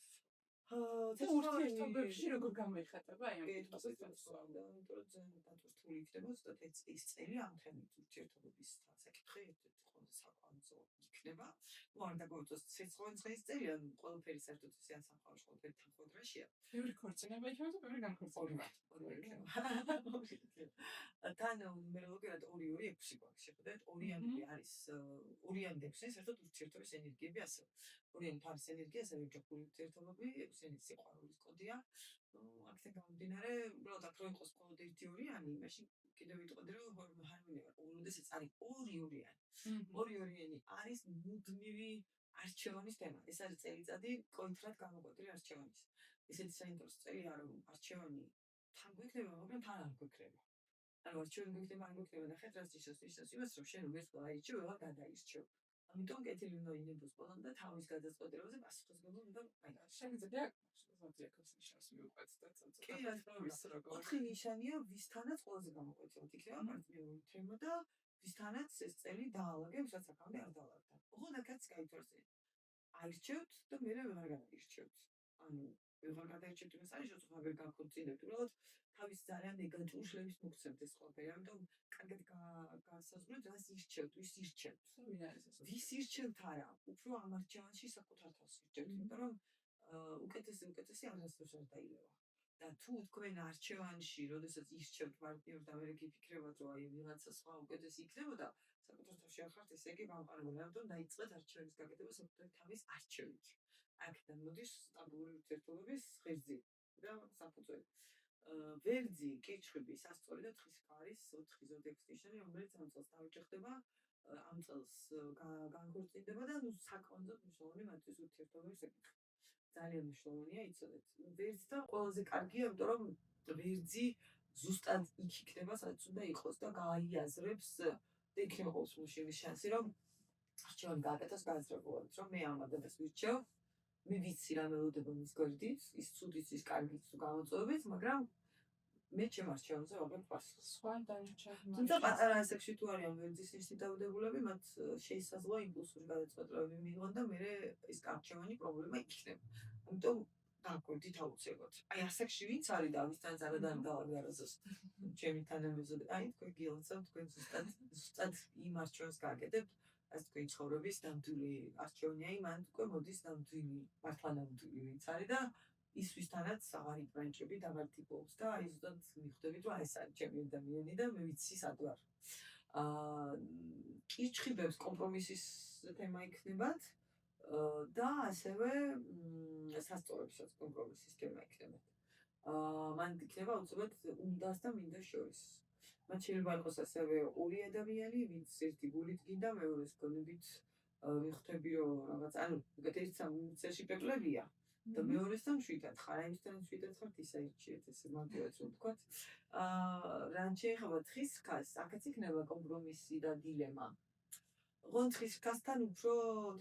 ურთიერთობებში როგორ გამოიხატება აი ამ კითხვას? იმიტომ რომ ძალიან დატვირთული იქნება ზუსტად ეს წელი ამ თემით ურთიერთობების საკითხი ერთ-ერთი ყველაზე საკვანძო იქნება. ნუ არ დაგვიწოს ცეცხლოვანი წლის წელი, ან ყველაფერი საერთოდ ისე ასახავს ყველაფერი თანხმოთრაშია. ბევრი ქორწინება იქნება და ბევრი განქორწინება. თან ნუმეროლოგიურად 2-2-6 გვაქვს შეხედეთ, ორიანები არის ორიანდებს საერთოდ ურთიერთობის ენერგიები ასე. ორიანი არის ენერგია, ასევე ოჯახური ურთიერთობები, ექვსიანი სიყვარულის კოდია. აქედან გამომდინარე, უბრალოდ აქ რო იყოს მხოლოდ ერთი ორიანი, მაშინ კიდევ ვიტყოდი რომ ჰარმონია არ როდესაც არის ორი-ორიანი. ორი-ორიანი არის მუდმივი არჩევანის თემა. ეს არის წელიწადი კონკრეტულად გამოკვეთილი არჩევანის. ესეთი საინტერესო წელია რომ არჩევანი თან გვექნება, მაგრამ თან არ გვექნება. ანუ არჩევანი გვექნება, არ გვექნება და ხედავს ისოს იმას რომ შენ ვერც დაიჭირე, ვეღარ გადაირჩევ. ამიტომ კეთილი უნდა ინებოს ყველამ და თავის გადაწყვეტილებაზე პასუხისმგებლობა უნდა გაიგოს. შეიძლება ზოდიაქოს ნიშანს მიუყვეთ და კი, ოთხი ნიშანია, ვისთანაც ყველაზე გამოკვეთილად იქნება პარტნიორული თემა და ვისთანაც ეს წელი დაალაგე, ვისაც აქამდე არ დაალაგდა. ოღონდ აქაც გაითვალისწინეთ. აირჩევთ და მერე ვეღარ გადაირჩევთ. ანუ ვეღარ გადაირჩევთ იმას არის, რომ ვეღარ განქორწინებთ. უბრალოდ თავის ძალიან ნეგატიურ შლებს მოგცემთ ეს ყველაფერი. ამიტომ კარგად გასაზღვრეთ, რას ირჩევთ, ვის ირჩევთ. ვინ არის ეს? ვის ირჩევთ არა, უფრო ამ არჩევანში საკუთარ თავს ირჩევთ, იმიტომ რომ უკეთესი არასდროს არ დაილევა. და თუ თქვენ არჩევანში, როდესაც ირჩევთ პარტნიორს და ვერ გიფიქრებათ, რომ აი ვიღაცა სხვა უკეთესი იქნებოდა, საკუთარ თავში არ ხართ ესე იგი გამყარებული. ამიტომ დაიწყეთ არჩევანის გაკეთება საკუთარი თავის არჩევით. აქედან მოდის სტაბილური ურთიერთობების ღერძი და საფუძველი. ვერძი, კიჩხიბი, სასწორი და თხის ქარის 4 ზოდიაქოს ნიშანი, რომელიც ამ წელს დაუჯახდება, ამ წელს განქორწინდება და ნუ საკვანძოდ მნიშვნელოვანი მათთვის ურთიერთობების საკითხი. ძალიან მნიშვნელოვანია იცოდეთ. ვერძთან ყველაზე კარგია, იმიტომ რომ ვერძი ზუსტად იქ იქნება, სადაც უნდა იყოს და გაიაზრებს და იქნება ყოველთვის შანსი, რომ არჩევანი გააკეთოს გააზრებულად, რომ მე ამ ადამიანს ვირჩევ, მე ვიცი რა მელოდება მის გვერდით, ის ცუდიც, ის კარგიც თუ გამოწვევებით, მაგრამ მე ჩემ არჩევანზე ვაბებ პასუხს. სხვა დანარჩენები. თუმცა პატარა ასაკში თუ არიან ვერძის ისეთი დაავადებულები, მათ შეისაზღვრა იმპულსური გადაწყვეტილებები მიიღონ და მერე ეს არჩევანი პრობლემა იქნება. ამიტომ დააკვირდით აუცილებლად. აი ასაკში ვინც არის და ვისთან არადან გავაგარაზოს ჩემი თანამეზობლე. აი თქვენ გილოცავთ, თქვენ ზუსტად იმ არჩევანს გააკეთებთ, as თქვენ ცხოვრების ნამდვილი არჩევანი, აი მან უკვე მოდის ნამდვილი, მართლა ნამდვილი ვინც არის და ის ვისთანაც აღარ იბანჭები და აღარ ტიპობს და აი ზუსტად მიხვდებით, რომ ეს არის ჩემი ადამიანი და მე ვიცი სად ვარ. კირჩხიბებს კომპრომისის თემა იქნებათ და ასევე სასწორებსაც კომპრომისის თემა იქნებათ. მან იქნება უცებად უნდას და მინდას შორის. მათ შეიძლება იყოს ასევე ორი ადამიანი, ვინც ერთი გულით გინდა, მეორეს გონებით მიხვდები, რომ რაღაც, ანუ ერთსა მიწაში პეპლებია და მეორესთან მშვიდად ხარ, აიმისთან მშვიდად ხართ, ისა ირჩიეთ, ესე მარტივად რომ ვთქვათ. რან შეეხება თხის ხაზს, აქაც იქნება კომპრომისი და დილემა. ოღონდ თხის ხაზთან უფრო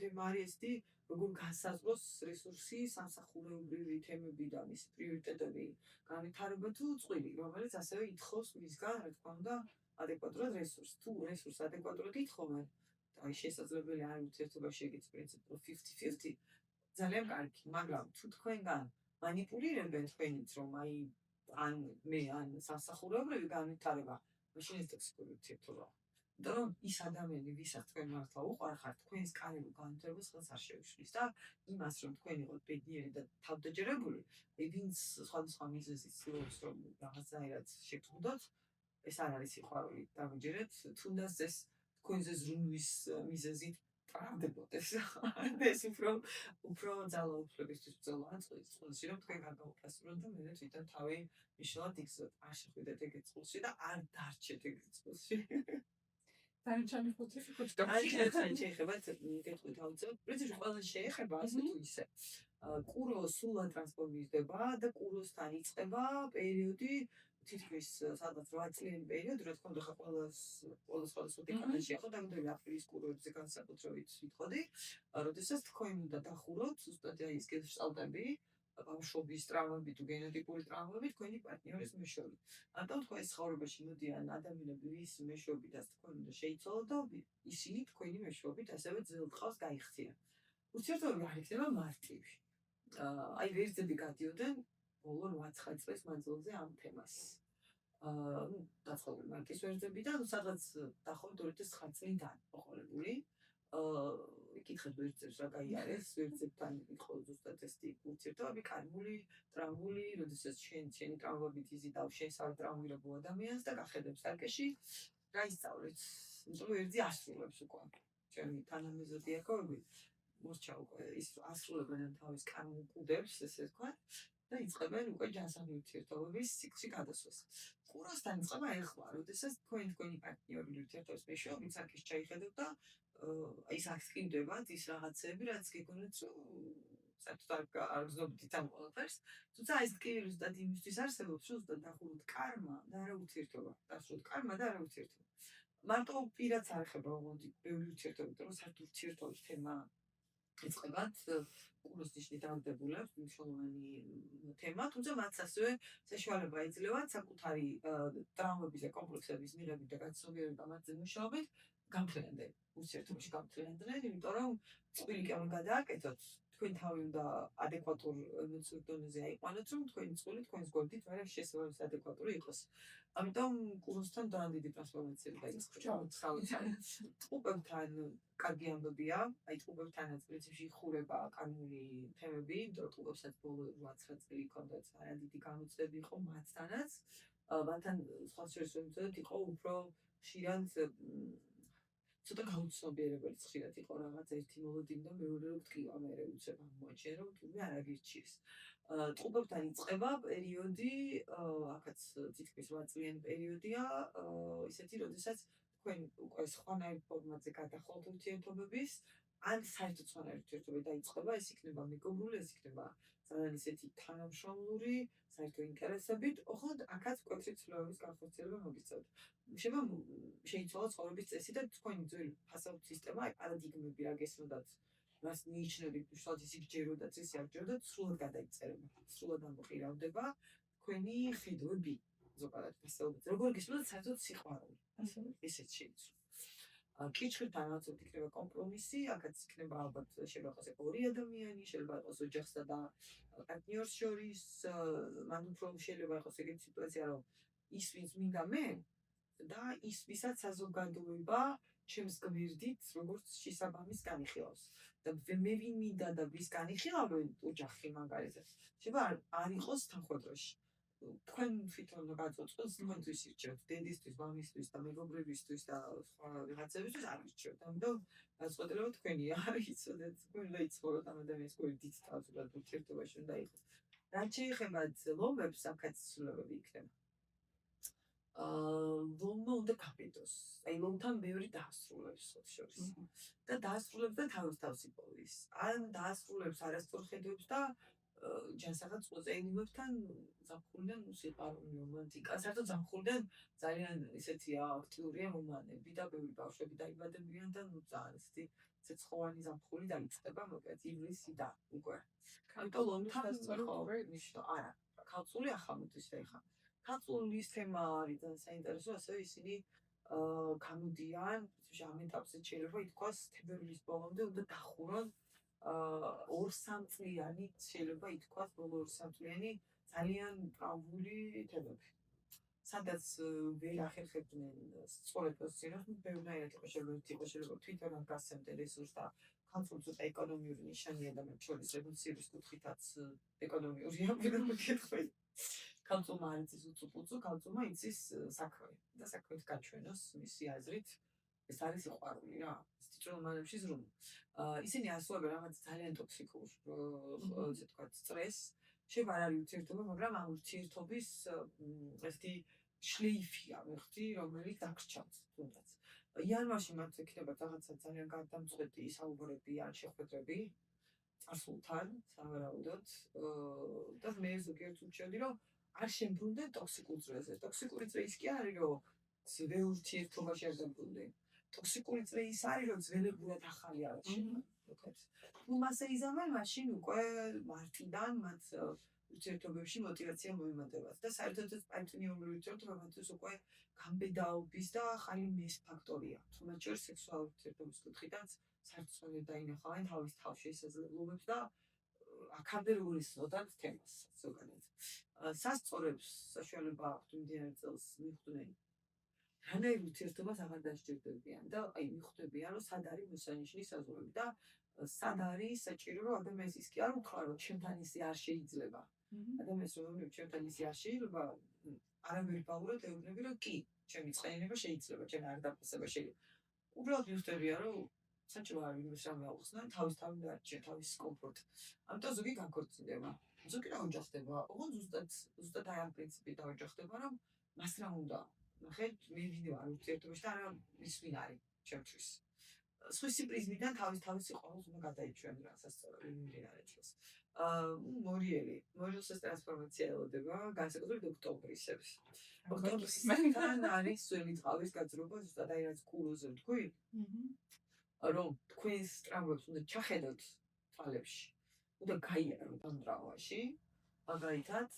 თემა არის ესეთი, როგორ განსაზღვროს რესურსი, სამსახურეობრივი თემები და მისი პრიორიტეტები განვითარება თუ წყვილი, რომელიც ასევე ითხოვს მისგან, რა თქმა უნდა, ადეკვატურად რესურსს. თუ რესურსს ადეკვატურად ითხოვენ, და აი შესაძლებელი არის ურთიერთობაში ეგეც პრინციპი 50-50, ძალიან კარგი, მაგრამ თუ თქვენგან მანიპულირებენ თქვენით, რომ აი ან მე ან სამსახურეობრივი განვითარება, მაშინ ეს ტოქსიკური ურთიერთობაა. იმიტომ რომ ის ადამიანი, ვისაც თქვენ მართლა უყვარხართ, თქვენს კარიერულ განვითარებას ხელს არ შეუშლის და იმას, რომ თქვენ იყოთ ბედნიერი და თავდაჯერებული, ვინც სხვადასხვა მიზეზით ცდილობს, რომ რაღაცნაირად შეგხვდოთ, ეს არ არის სიყვარული, დამიჯერეთ, თუნდაც ეს თქვენზე ზრუნვის მიზეზით ტრავმდებოდეს. ეს უფრო ძალაუფლებისთვის ბრძოლაა წყვილში, რომ თქვენ გადაუფასუროთ და მერე თვითონ თავი მიშლად იგზნოთ. არ შეხვიდეთ ეგეთ წყვილში და არ დარჩეთ ეგეთ წყვილში. დანარჩენი ხუთი აი შეიძლება გეტყვით აუცილებლად. პრინციპში ყველა შეეხება ასე თუ ისე. კურო სულად ტრანსფორმირდება და კუროსთან იწყება პერიოდი თითქმის სადღაც 8 წლიანი პერიოდი, რა თქმა უნდა, ყველა სხვადასხვა ტიპაში ახლა დამდგარი აპრილის კუროებზე განსაკუთრებით ვიტყოდი, როდესაც თქვენ უნდა დახუროთ ზუსტად აი ეს გესტალტები, ბავშვობის ტრაუმები თუ გენეტიკური ტრაუმები თქვენი პარტნიორის მეშვეობით. ამიტომ თქვენ ცხოვრებაში მოდიან ადამიანები, ვის მეშვეობითაც თქვენ უნდა შეიცვალოთ და ისინი თქვენი მეშვეობით ასევე ძველ ტყავს გაიხსნიან. ურთიერთობები არ იქნება მარტივი. აი ვერძები გადიოდნენ ბოლო 8-9 წლის მანძილზე ამ თემას. დაწყებული მარკის ვერძები და სადღაც დაახლოებით 2009 წლიდან მოყოლებული. იკითხეთ ვერძებს რა გაიარეს, ვერძებთან იყო ზუსტად ესეთი ურთიერთობები, კარგული, ტრაუმული, როდესაც შენი ტრაუმებით იზიდავ შენსავე ტრაუმირებულ ადამიანს და გახედებს სარკეში, რა ისწავლეთ. იმიტომ ვერძი ასრულებს უკვე. ჩემი თანამეზობლი აკოვები მორჩა უკვე ის ასრულებენ თავის კარგულ კუდებს, ესე ვთქვათ. და იწყებენ უკვე ჯანსაღი ურთიერთობების ციკლში გადასვლას. კუროსთან იწყება ეხლა, როდესაც თქვენი პარტნიორი ურთიერთობის მეშვეობით სარკეში ჩაიხედოთ და ის აქ კიდევაც ის რაღაცები, რაც გეგონეთ, რომ საერთოდ არ გზნობდით ამ ყველაფერს. თუმცა ეს ტკივილი ზუსტად იმისთვის არსებობს, რომ ზუსტად დახუროთ კარმა და არა ურთიერთობა. დასრულოთ კარმა და არა ურთიერთობა. მარტო პირადს არ ეხება ოღონდ ბევრი ურთიერთობა, რომ საერთოდ ურთიერთობის თემა ეწყებათ კუროს ნიშნით დაავადებულებს, მნიშვნელოვანი თემა, თუმცა მათ ასევე საშუალება ეძლევათ საკუთარი ტრაუმების და კომპლექსების მიღებით და გაცნობიერებით და მათზე მუშაობით გამთლიანდნენ, ურთიერთობაში გამთლიანდნენ, იმიტომ რომ წყვილი კი არ გადააკეთოთ, თქვენ თავი უნდა ადეკვატურ ემოციურ დონეზე აიყვანოთ, რომ თქვენი წყვილი თქვენს გვერდით ვერ შესაძლოა ადეკვატური იყოს. ამიტომ კუროსთან ძალიან დიდი ტრანსფორმაციები დაიწყება. ტყუპებთან კარგი ამბებია, აი ტყუპებთანაც პრინციპში იხურება კანონური თემები, იმიტომ რომ ტყუპებსაც ბოლო 8-9 წელი ჰქონდათ ძალიან დიდი გამოწვევები იყო მათთანაც. მათთან სხვა შორისმეცნიერად იყო უფრო ხშირად ცოტა გაუცნობიერებელი ხშირად იყო რაღაც ერთი მოლოდინდა მეორე რომ ტკივა მერე უცებ აღმოაჩენ რომ თუმე არ აგირჩიეს. ტყუპებთან იწყება პერიოდი, აქაც თითქმის 8 წლიანი პერიოდია, ისეთი, როდესაც თქვენ უკვე სხვანაირ ფორმატზე გადახვალთ ურთიერთობების, ან საერთოდ სხვანაირ ურთიერთობები დაიწყება, ეს იქნება მეგობრული, ეს იქნება ძალიან ისეთი თანამშრომლური, საერთო ინტერესებით, ოღონდ აქაც მკვეთრი ცვლილებების განხორციელება მოგიწევთ. შეიცვალა ცხოვრების წესი და თქვენი ძველი ფასაუთ სისტემა, პარადიგმები რა გესმოდათ მას მიიჩნევით უშუალოდ ის იგჯეროდა წესი არ ჯეროდა სრულად გადაიწერება სრულად ამოყირავდება თქვენი ხედვები ზოგადად ფასეულობთ როგორ გისმენთ საერთოდ სიყვარული ასე ესეც შეიცვალა კიჩხლთან რაღაცა იქნება კომპრომისი აქაც იქნება ალბათ შეიძლება იყოს ორი ადამიანი შეიძლება იყოს ოჯახსა და პარტნიორს შორის მან უფრო შეიძლება იყოს ეგეთი სიტუაცია რომ ის ვინც მინდა მე და ის ვისაც საზოგადოება ჩემს გვერდით როგორც შესაბამის განიხილავს და მე ვინ მინდა და ვის განიხილავენ ოჯახი მაგალითად შეიძლება არ იყოს თანხმდროში თქვენ თვითონ გაწოწყოს თქვენთვის ირჩევთ დედისთვის, მამისთვის და მეგობრებისთვის და სხვა ვიღაცებისთვის არ ირჩევთ. ამიტომ გაწყვეტილება თქვენია, იცოდეთ, თქვენ უნდა იცხოვროთ ამ ადამიანის გვერდით თავისუფლად ურთიერთობაში უნდა იყოს. რაც შეეხება ლომებს, აქაც ცვლილებები იქნება. ლომმა უნდა გაბედოს. აი ლომთან ბევრი დაასრულებს შორის. და დაასრულებს და თავის იპოვის. ან დაასრულებს არასწორ ხედვებს და ჯანსაღად წუწენიმებთან ზაფხულიდან სიყვარული რომანტიკა. საერთოდ ზაფხულიდან ძალიან ისეთია აქტიურია რომანები და ბევრი ბავშვები დაიბადებიან და ნუ ძალიან ისეთი ცეცხლოვანი ზაფხული დაიწყება, მოკლედ ივლისი და უკვე. ამიტომ ლომთან ნიშნო არა. ქალწული ახალმოდის ხა. ქალწულის თემა არის ძალიან საინტერესო, ასევე ისინი გამოდიან, ამ ეტაპზე შეიძლება ითქვას თებერვლის ბოლომდე უნდა დახურონ 2-3 წლიანი შეიძლება ითქვას ბოლო 2-3 წლიანი ძალიან ტრავმული თემები. სადაც ვერ ახერხებდნენ სწორედ პოზიციას, ბევრნაირად იყო შეიძლება თვითონ არ გასცემდნენ რესურსს და ქალწულს უწევს ეკონომიური ნიშანია და მათ შორის რევოლუციის კუთხითაც ეკონომიურია ვიღებთ. ქალწულმა არ იცის უწუწუ, ქალწულმა იცის საქმე და საქმეთ გაჩვენოს მისი აზრით. ეს არის სიყვარული რა, სიჭრომანებში ზრუნვა. ისინი ასრულებენ რაღაც ძალიან ტოქსიკურ, ესე ვთქვათ, სტრესს. შეიძლება არ არის ურთიერთობა, მაგრამ ამ ურთიერთობის ესეთი შლეიფია მეხთი, რომელიც დაგრჩათ თუნდაც. იანვარში მათ ექნებათ რაღაცა ძალიან გადამწყვეტი საუბრები ან შეხვედრები წარსულთან, სავარაუდოდ. და მე ზოგიერთ უჩვენდი, რომ არ შემბრუნდნენ ტოქსიკურ წრეზე. ტოქსიკური წრე ის კი არის, რომ ძველ ურთიერთობაში არ დამბრუნდნენ. ტოქსიკური წრე ის არის, რომ ძველებურად ახალი არ შემოგვიყვეთ. ნუ მასე იზამენ, მაშინ უკვე მარტიდან მათ ურთიერთობებში мотиваცია მოიმატებათ და საერთოდ პარტნიორული ურთიერთობა მათთვის უკვე გამბედაობის და ახალი მეს ფაქტორია. თუმცა შორს სექსუალური ურთიერთობის კუთხითაც საერთოდ დაინახავენ თავის თავში შესაძლებლობებს და აქამდე როგორ ისწოდათ თემას ზოგადად. სასწორებს საშუალება აქვთ იმდენად წელს მიხვდნენ რანაირ ურთიერთობას აღარ დასჭირდებიან და აი მიხვდებიან რომ სად არის მოსანიშნი საზღვრები და სად არის საჭირო რომ ადამიანის ის კი არ უთხრა რომ ჩემთან ისე არ შეიძლება. ადამიანს რომ ჩემთან ისე არ შეიძლება არამერი ბაურად ეუბნები რომ კი ჩემი წყენება შეიძლება ჩემ არ დაფასება შეიძლება. უბრალოდ მიხვდებიან რომ საჭირო არ იმის რამე აუხსნა თავის თავი დაარჩია თავის კომფორტ. ამიტომ ზოგი განქორწინდება. ზოგი რა ოჯახდება. ოღონდ ზუსტად აი ამ პრინციპით დაოჯახდება რომ მას რა უნდა ნახეთ მე ვიდეო არ ურთიერთობაში და არა ის ვინ არის ჩემთვის. სხვისი პრიზმიდან თავის სიყვარულს უნდა გადაიჩვენ რა სასწორად მიმდინარე წელს. მორიელს ეს ტრანსფორმაცია ელოდება განსაკუთრებით ოქტომბრისებს. ოქტომბრისთან არის ძველი ტყავის გაძრობა ზუსტად აი რაც კუროზე ვთქვი. რომ თქვენს ტრამვებს უნდა ჩახედოთ თვალებში. უნდა გაიარო ამ ტრავმაში. მაგალითად,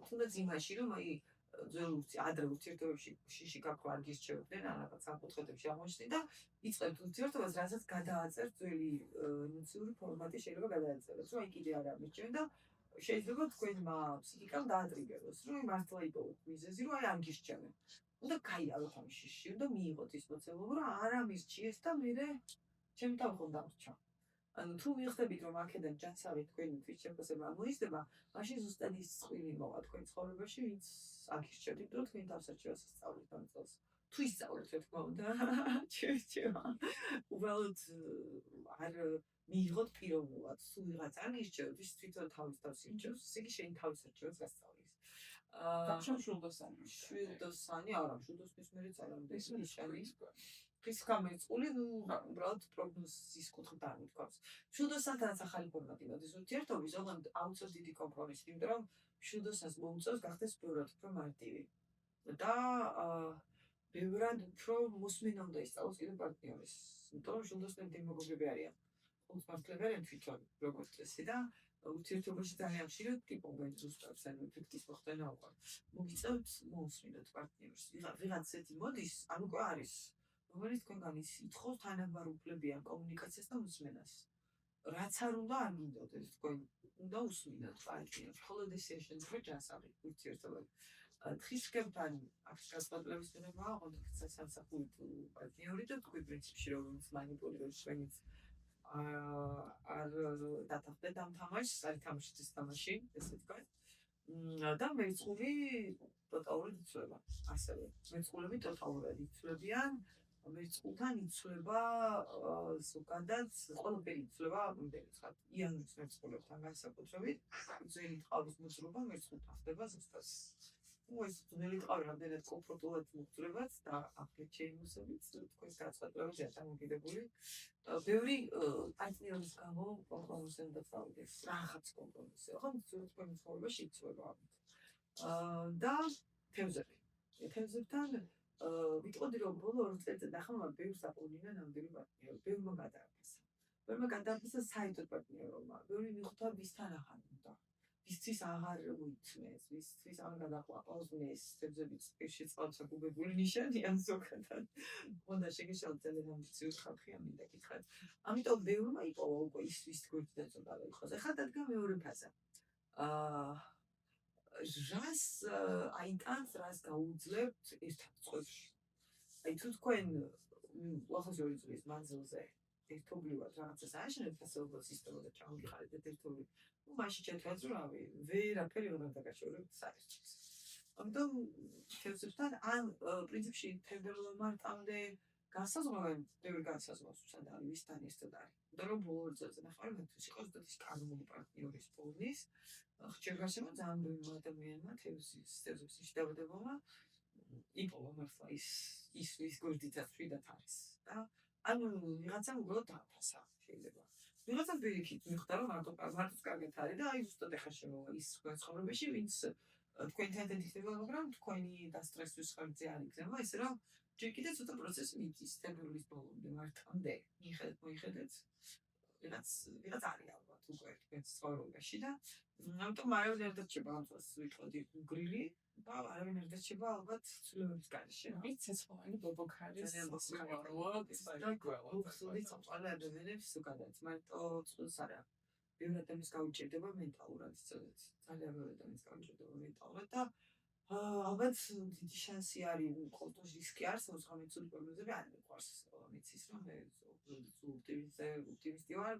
თუნდაც იმაში რომ აი ძველ ადრე ურთიერთობებში შიში გაქრა არ გისჩევდნენ ან რაღაც საფუძვლებში აღმოჩნდი და იწყებთ ურთიერთობას, რასაც გადააწერთ ძველი ემოციური ფორმატი შეიძლება გადააწეროთ. რომ აი კიდე არ ამიჩვენ და შეიძლება თქვენმა ფსიქიკამ დაატრიგეროს, რომ მართლა იპოვოთ მიზეზი, რომ აი არ გისჩევენ. უნდა გაიაროთ ამ შიში, უნდა მიიღოთ ის მოცემულობა, რომ არ ამირჩიეს და მე ჩემ თავ ხომ დამრჩა. ანუ თუ მიხდებით რომ აქედან ჯანსაღი თქვენი თვით შეფასება მოიზრდება, მაშინ ზუსტად ის წვილი მოვა თქვენ ცხოვრებაში, ვინც აგირჩევთ, რომ თქვენ თავსარჩევას სწავლით ამ წელს. თუ ისწავლეთ რა თქმა უნდა, შეერჩევა. უბრალოდ არ მიიღოთ პიროვნულად, თუ ვიღაც არ გირჩევთ, ის თვითონ თავის ირჩევს, ესე იგი შენ თავის არჩევას გასწავლის. შვილდოსანი არა, შვილდოსნის მერეც არ ამდა ის ნიშანი. ის გამერწყული, ნუ უბრალოდ პროგნოზის კუთხით არ მithქვავს. შვილდოსანთანაც ახალი ფორმატი მოდის ურთიერთობის, ოღონდ აუცილებლად დიდი კომპრომისი, იმიტომ რომ შვილდოსანს მოუწევს გახდეს ბევრად უფრო მარტივი. და ბევრად უფრო მოსმენა უნდა ისწავლოს კიდევ პარტნიორის. იმიტომ რომ შვილდოსნები მეგობრები არიან. ხუთმართლებელენ თვითონ როგორც წესი და ურთიერთობაში ძალიან ხშირად ტიპობენ ზუსტად ანუ ეფექტის მოხდენა უყვარ. მოგიწევთ მოусმინოთ პარტნიორს. ვიღაც ესეთი მოდის, ან უკვე არის, რომელიც თქვენგან ითხოვს თანაბარ უფლებიან კომუნიკაციას და მოსმენას. რაც არ უნდა არ გინდოდეს თქვენ უნდა უსმინოთ პარტნიორს. ხოლო ესეა შეიძლება ჯანსაღი ურთიერთობები. თხისკებთან აქ გასწავლების მიღება კონტაქტს სამსახური პარტნიორი და თქვი პრინციპში რომელიც მანიპულირებს ჩვენით არ დათანხმდეთ ამ თამაშს, არის თამაშიც ის თამაში, ესე ვთქვათ. და მეწყული ტოტალურად იცვლება. ასევე მეწყულები ტოტალურად იცვლებიან, მეწყულთან იცვლება ზოგადად ყველაფერი იცვლება მომდევნო ხარ. იანურის მეწყულებთან განსაკუთრებით, ძველი ტყავის მოძრობა მეწყულთან ხდება ზუსტად. ეს ძველი ტყავი რამდენად კომფორტულად მოძრებაც და ახლა შეიმოსებით თქვენს გაწყვეტილებაზე დამოკიდებული. ბევრი პარტნიორის გამო კომპრომისზე უნდა წავიდეს. რაღაც კომპრომისი. ხო, თქვენ ცხოვრებაში იცვლება ამით. და თემზები. თემზებთან ვიტყოდი რომ ბოლო 2 წელიწად ახლა ბევრს აყოლინა ნამდვილი პარტნიორი. ბევრმა გადააფასა. ბევრმა გადააფასა საერთოდ პარტნიორობა. ბევრი მიხვდა ვისთან ახარ უნდა. ვისთვის აღარ უითმეს, ვისთვის არ გადაყვაყავს მეს, თემზებიც პირში წყალსა გუბებული ნიშანია ზოგადად. უნდა შეგეშალოთ ძალიან ამბიციური ხალხი ამინდა გითხრათ. ამიტომ ბევრმა იპოვა უკვე ის ვის გვერდით ეწოდა იყოს. ახლა დადგა მეორე ფაზა. რას აიტანს, რას გაუძლებთ ერთად წყებში. აი თუ თქვენ უახლოესი 2 წლის მანძილზე ერთობლივად რაღაცას ააშენებთ სასწავლო სისტემა და ჩამოგიხარეთ ერთობლივად. ну მაშინ ჩათვალეთ რომ რავი ვერაფერი ვერ დაგაშორებთ საერთოდ. ამიტომ თემზებთან ან პრინციპში თემბერლო მარტამდე განსაზღვრავენ ბევრი განსაზღვრავს სად არის ვისთან ერთად არის. და რომ ბოლო წელს ნახავ რომ თუ იყოს და ის კანონური პარტნიორის პოვნის ხშირგაშემა ძალიან ბევრი ადამიანმა თემზების შედარებებმა იპოვა მართლა ის გვერდითაც ვიდათ არის და ანუ ვიღაცამ უბრალოდ დააფასა შეიძლება. ვიღაცამ პირიქით მიხვდა რომ მარტო კარგად არის და აი ზუსტად ახლა შემოვა ის ცხოვრებაში ვინც თქვენთან ერთად მაგრამ თქვენი დასტრესის ხარჯზე არ იქნება ესე რომ ჯერ კიდე ცოტა პროცესი მიდის თებერვლის ბოლომდე მარტამდე მიხედეთ ვიღაც არის ალბათ უკვე თქვენს ცხოვრებაში და ამიტომ არავინ არ დარჩება ამ წელს ვიტყოდი გრილი და არავინ არ დარჩება ალბათ ცვლილებების გარეშე. ცეცხლოვანი ბობოქარის ძალიან წამყვანი ადამიანებს ზოგადად მარტო წყვილს არა. ბევრი ადამიანს გაუჭირდება მენტალურად ძალიან ბევრი ადამიანს გაუჭირდება მენტალურად და ალბათ დიდი შანსი არის ყოველთვის რისკი არსებობს რომ მეცული პრობლემები არ მიყვარს მიცის რომ მე ოპტიმისტი ვარ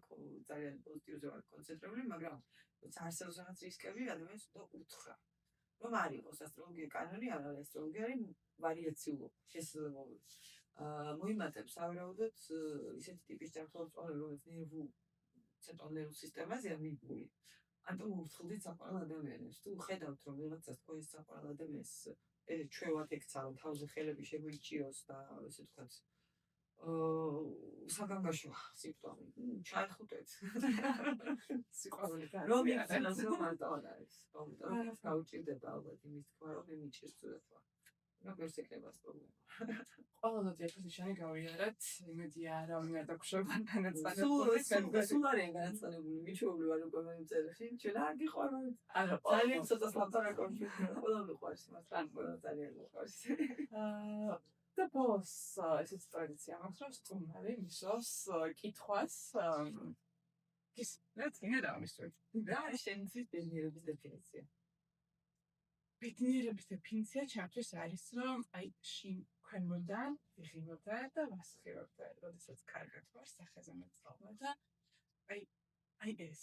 ძალიან პოზიტივზე ვარ კონცენტრირებული მაგრამ როცა არსებობს რაღაც რისკები ადამიანს უნდა უთხრა რომ არ იყოს ასტროლოგია კანონი არ არის ასტროლოგია არის ვარიაციულობა შესაძლებლობა მოიმატებს ავერაუდოთ ისეთი ტიპის ჭარბობს რომელიც ცენტრალურ სისტემაზეა მიგული ანტო უთხილდით საყვარელ ადამიანებს თუ ხედავთ რომ ვიღაცას თქვენს საყვარელ ადამიანს ჩვევად ექცა რომ თავზე ხელები შემოიჭიოს და ესე ვთქვათ საგანგაშო სიმპტომი ჩაიხუტეთ სიყვარული რომ იქცენოს რომ მარტო არ არის ამიტომ გაუჭირდება ალბათ იმის თქვა რომ მიმიჭირს ცუდათვა როგორც ეკრებას პრობლემა ყველაზე ერთადერთი გავიარეთ იმედია არავინ არ დაგხვდება განაცხადებული სულ არის განაცხადებული მიჩვეული ვარ უკვე მე წერაში ჩვენ არ გიყვართ არა ძალიან ცოტა ლაპარაკობთ ყველა მიყვარს მაგრამ ძალიან მიყვარს და ბოლოს ესეც ტრადიცია მაქვს რომ სტუმარი მისვავს კითხვას ის რაც ინე დავისვით რა არის შენთვის ბედნიერების დეფინიცია ბედნიერების დეფინიცია ჩემთვის არის რომ აი ქვემოდან ვიღიმოდა და ვასხივებდა როდესაც კარგად ვარ სახეზე მეწავლა და აი ეს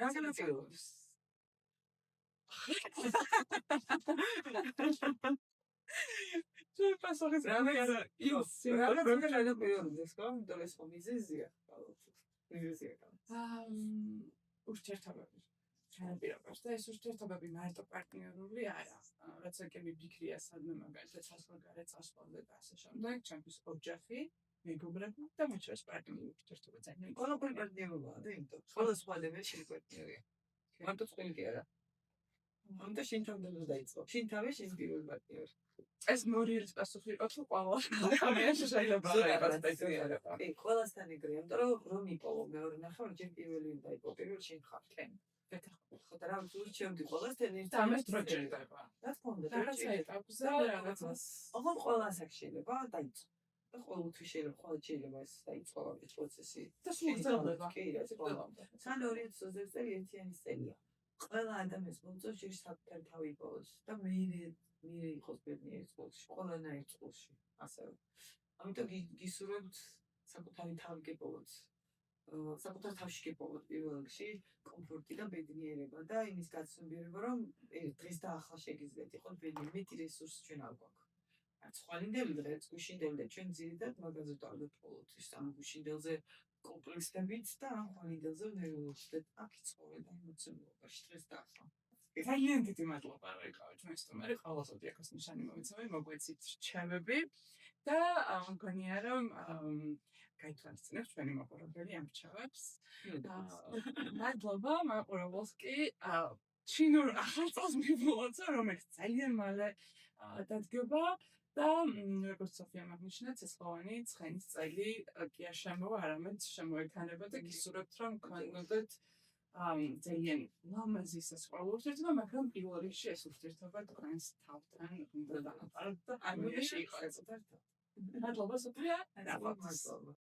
რა განაპირობებს ჩვენ პასუხის რაღაც განაპირობებს ხო იმიტომ ეს მიზეზია ურთიერთობები განაპირობებს და ეს ურთიერთობები მარტო პარტნიორული არა რაც ეკები ბიქრია სადმე მაგალითად საზღვარგარეთ წასვლამდე და ასე შემდეგ ჩემთვის ოჯახი მეგობრები და მოჩვენს პარტნიორი ურთიერთობა ძალიან ყველაფერი პარტნიორობაა და იმიტომ ყველა სხვა ლეველი პარტნიორია მარტო წყვილი კი არა ამიტომ შენ თავდაპირველად დაიწყო. შენ თავი შენ პირველი პარტნიორი. ეს მორიელის პასუხი იყო თუ ყველა ადამიანს შეიძლება იყოს სპეციალობა. კი, ყველასთან ეგრეა, იმიტომ რომ იპოვო მეორე ნახევარი ჯერ პირველი უნდა იყოს. პირველი შენ ხარ. ხო და რა ვიცი, ჩემი ყველასთან ერთად ამას დრო ჭირდება. რა თქმა უნდა, რაღაცა ეტაპზე რაღაცას ოღონდ ყველას აქ შეიძლება დაიწყო. და ყოველთვის შეიძლება ეს დაიწყო ეს პროცესი. და სულ გრძელდება. კი, რა თქმა სან 2020 წელი ერთიანი წელია. ყველა ადამიანს მოწონს ჯერ საკუთარი თავი იპოვოს და მერე იყოს ბედნიერი წყალში, ყველანაირ წყალში, ასევე. ამიტომ გისურვებთ საკუთარი თავი გეპოვოთ. საკუთარ თავში გეპოვოთ პირველ რიგში კომფორტი და ბედნიერება და იმის გაცნობიერება, რომ დღეს და ახლა შეგიძლიათ იყოთ ბედნიერი, მეტი რესურსი ჩვენ არ გვაქვს. რაც ხვალინდელი დღეც გუშინდელი და ჩვენ ძირითადად მაგაზე დავდოთ ყოველთვის ამ გუშინდელზე კომპლექსებით და ამ ხვალინდელზე ნეუროლოგიად აქ იცხოვრე და ემოციურობაში დღეს და ახლა. ძალიან დიდი მადლობა რომ იკავეთ ჩვენ სტუმარი. ყოველ ზოდიაქოს ნიშანი მომიცავი, მოგვეცით რჩევები და მგონია რომ გაითვალისწინებთ ჩვენი მოყურებელი ამ რჩევებს. მადლობა მაყურებელს კი ჩინურ ახალ წელს მივულოცა, რომელიც ძალიან მალე დადგება და როგორც სოფია მაგნიშნა, ცეცხლოვანი ცხენის წელი კი არ შემოვა, არამედ შემოექანება და გისურვებთ რომ გქონოდეთ ძალიან ლამაზი სასწავლო ურთიერთობა, მაგრამ პირველ რიგში ეს ურთიერთობა თქვენს თავთან უნდა დაამყაროთ და არ უნდა შეიყვანოს. მადლობა სოფია. მადლობა.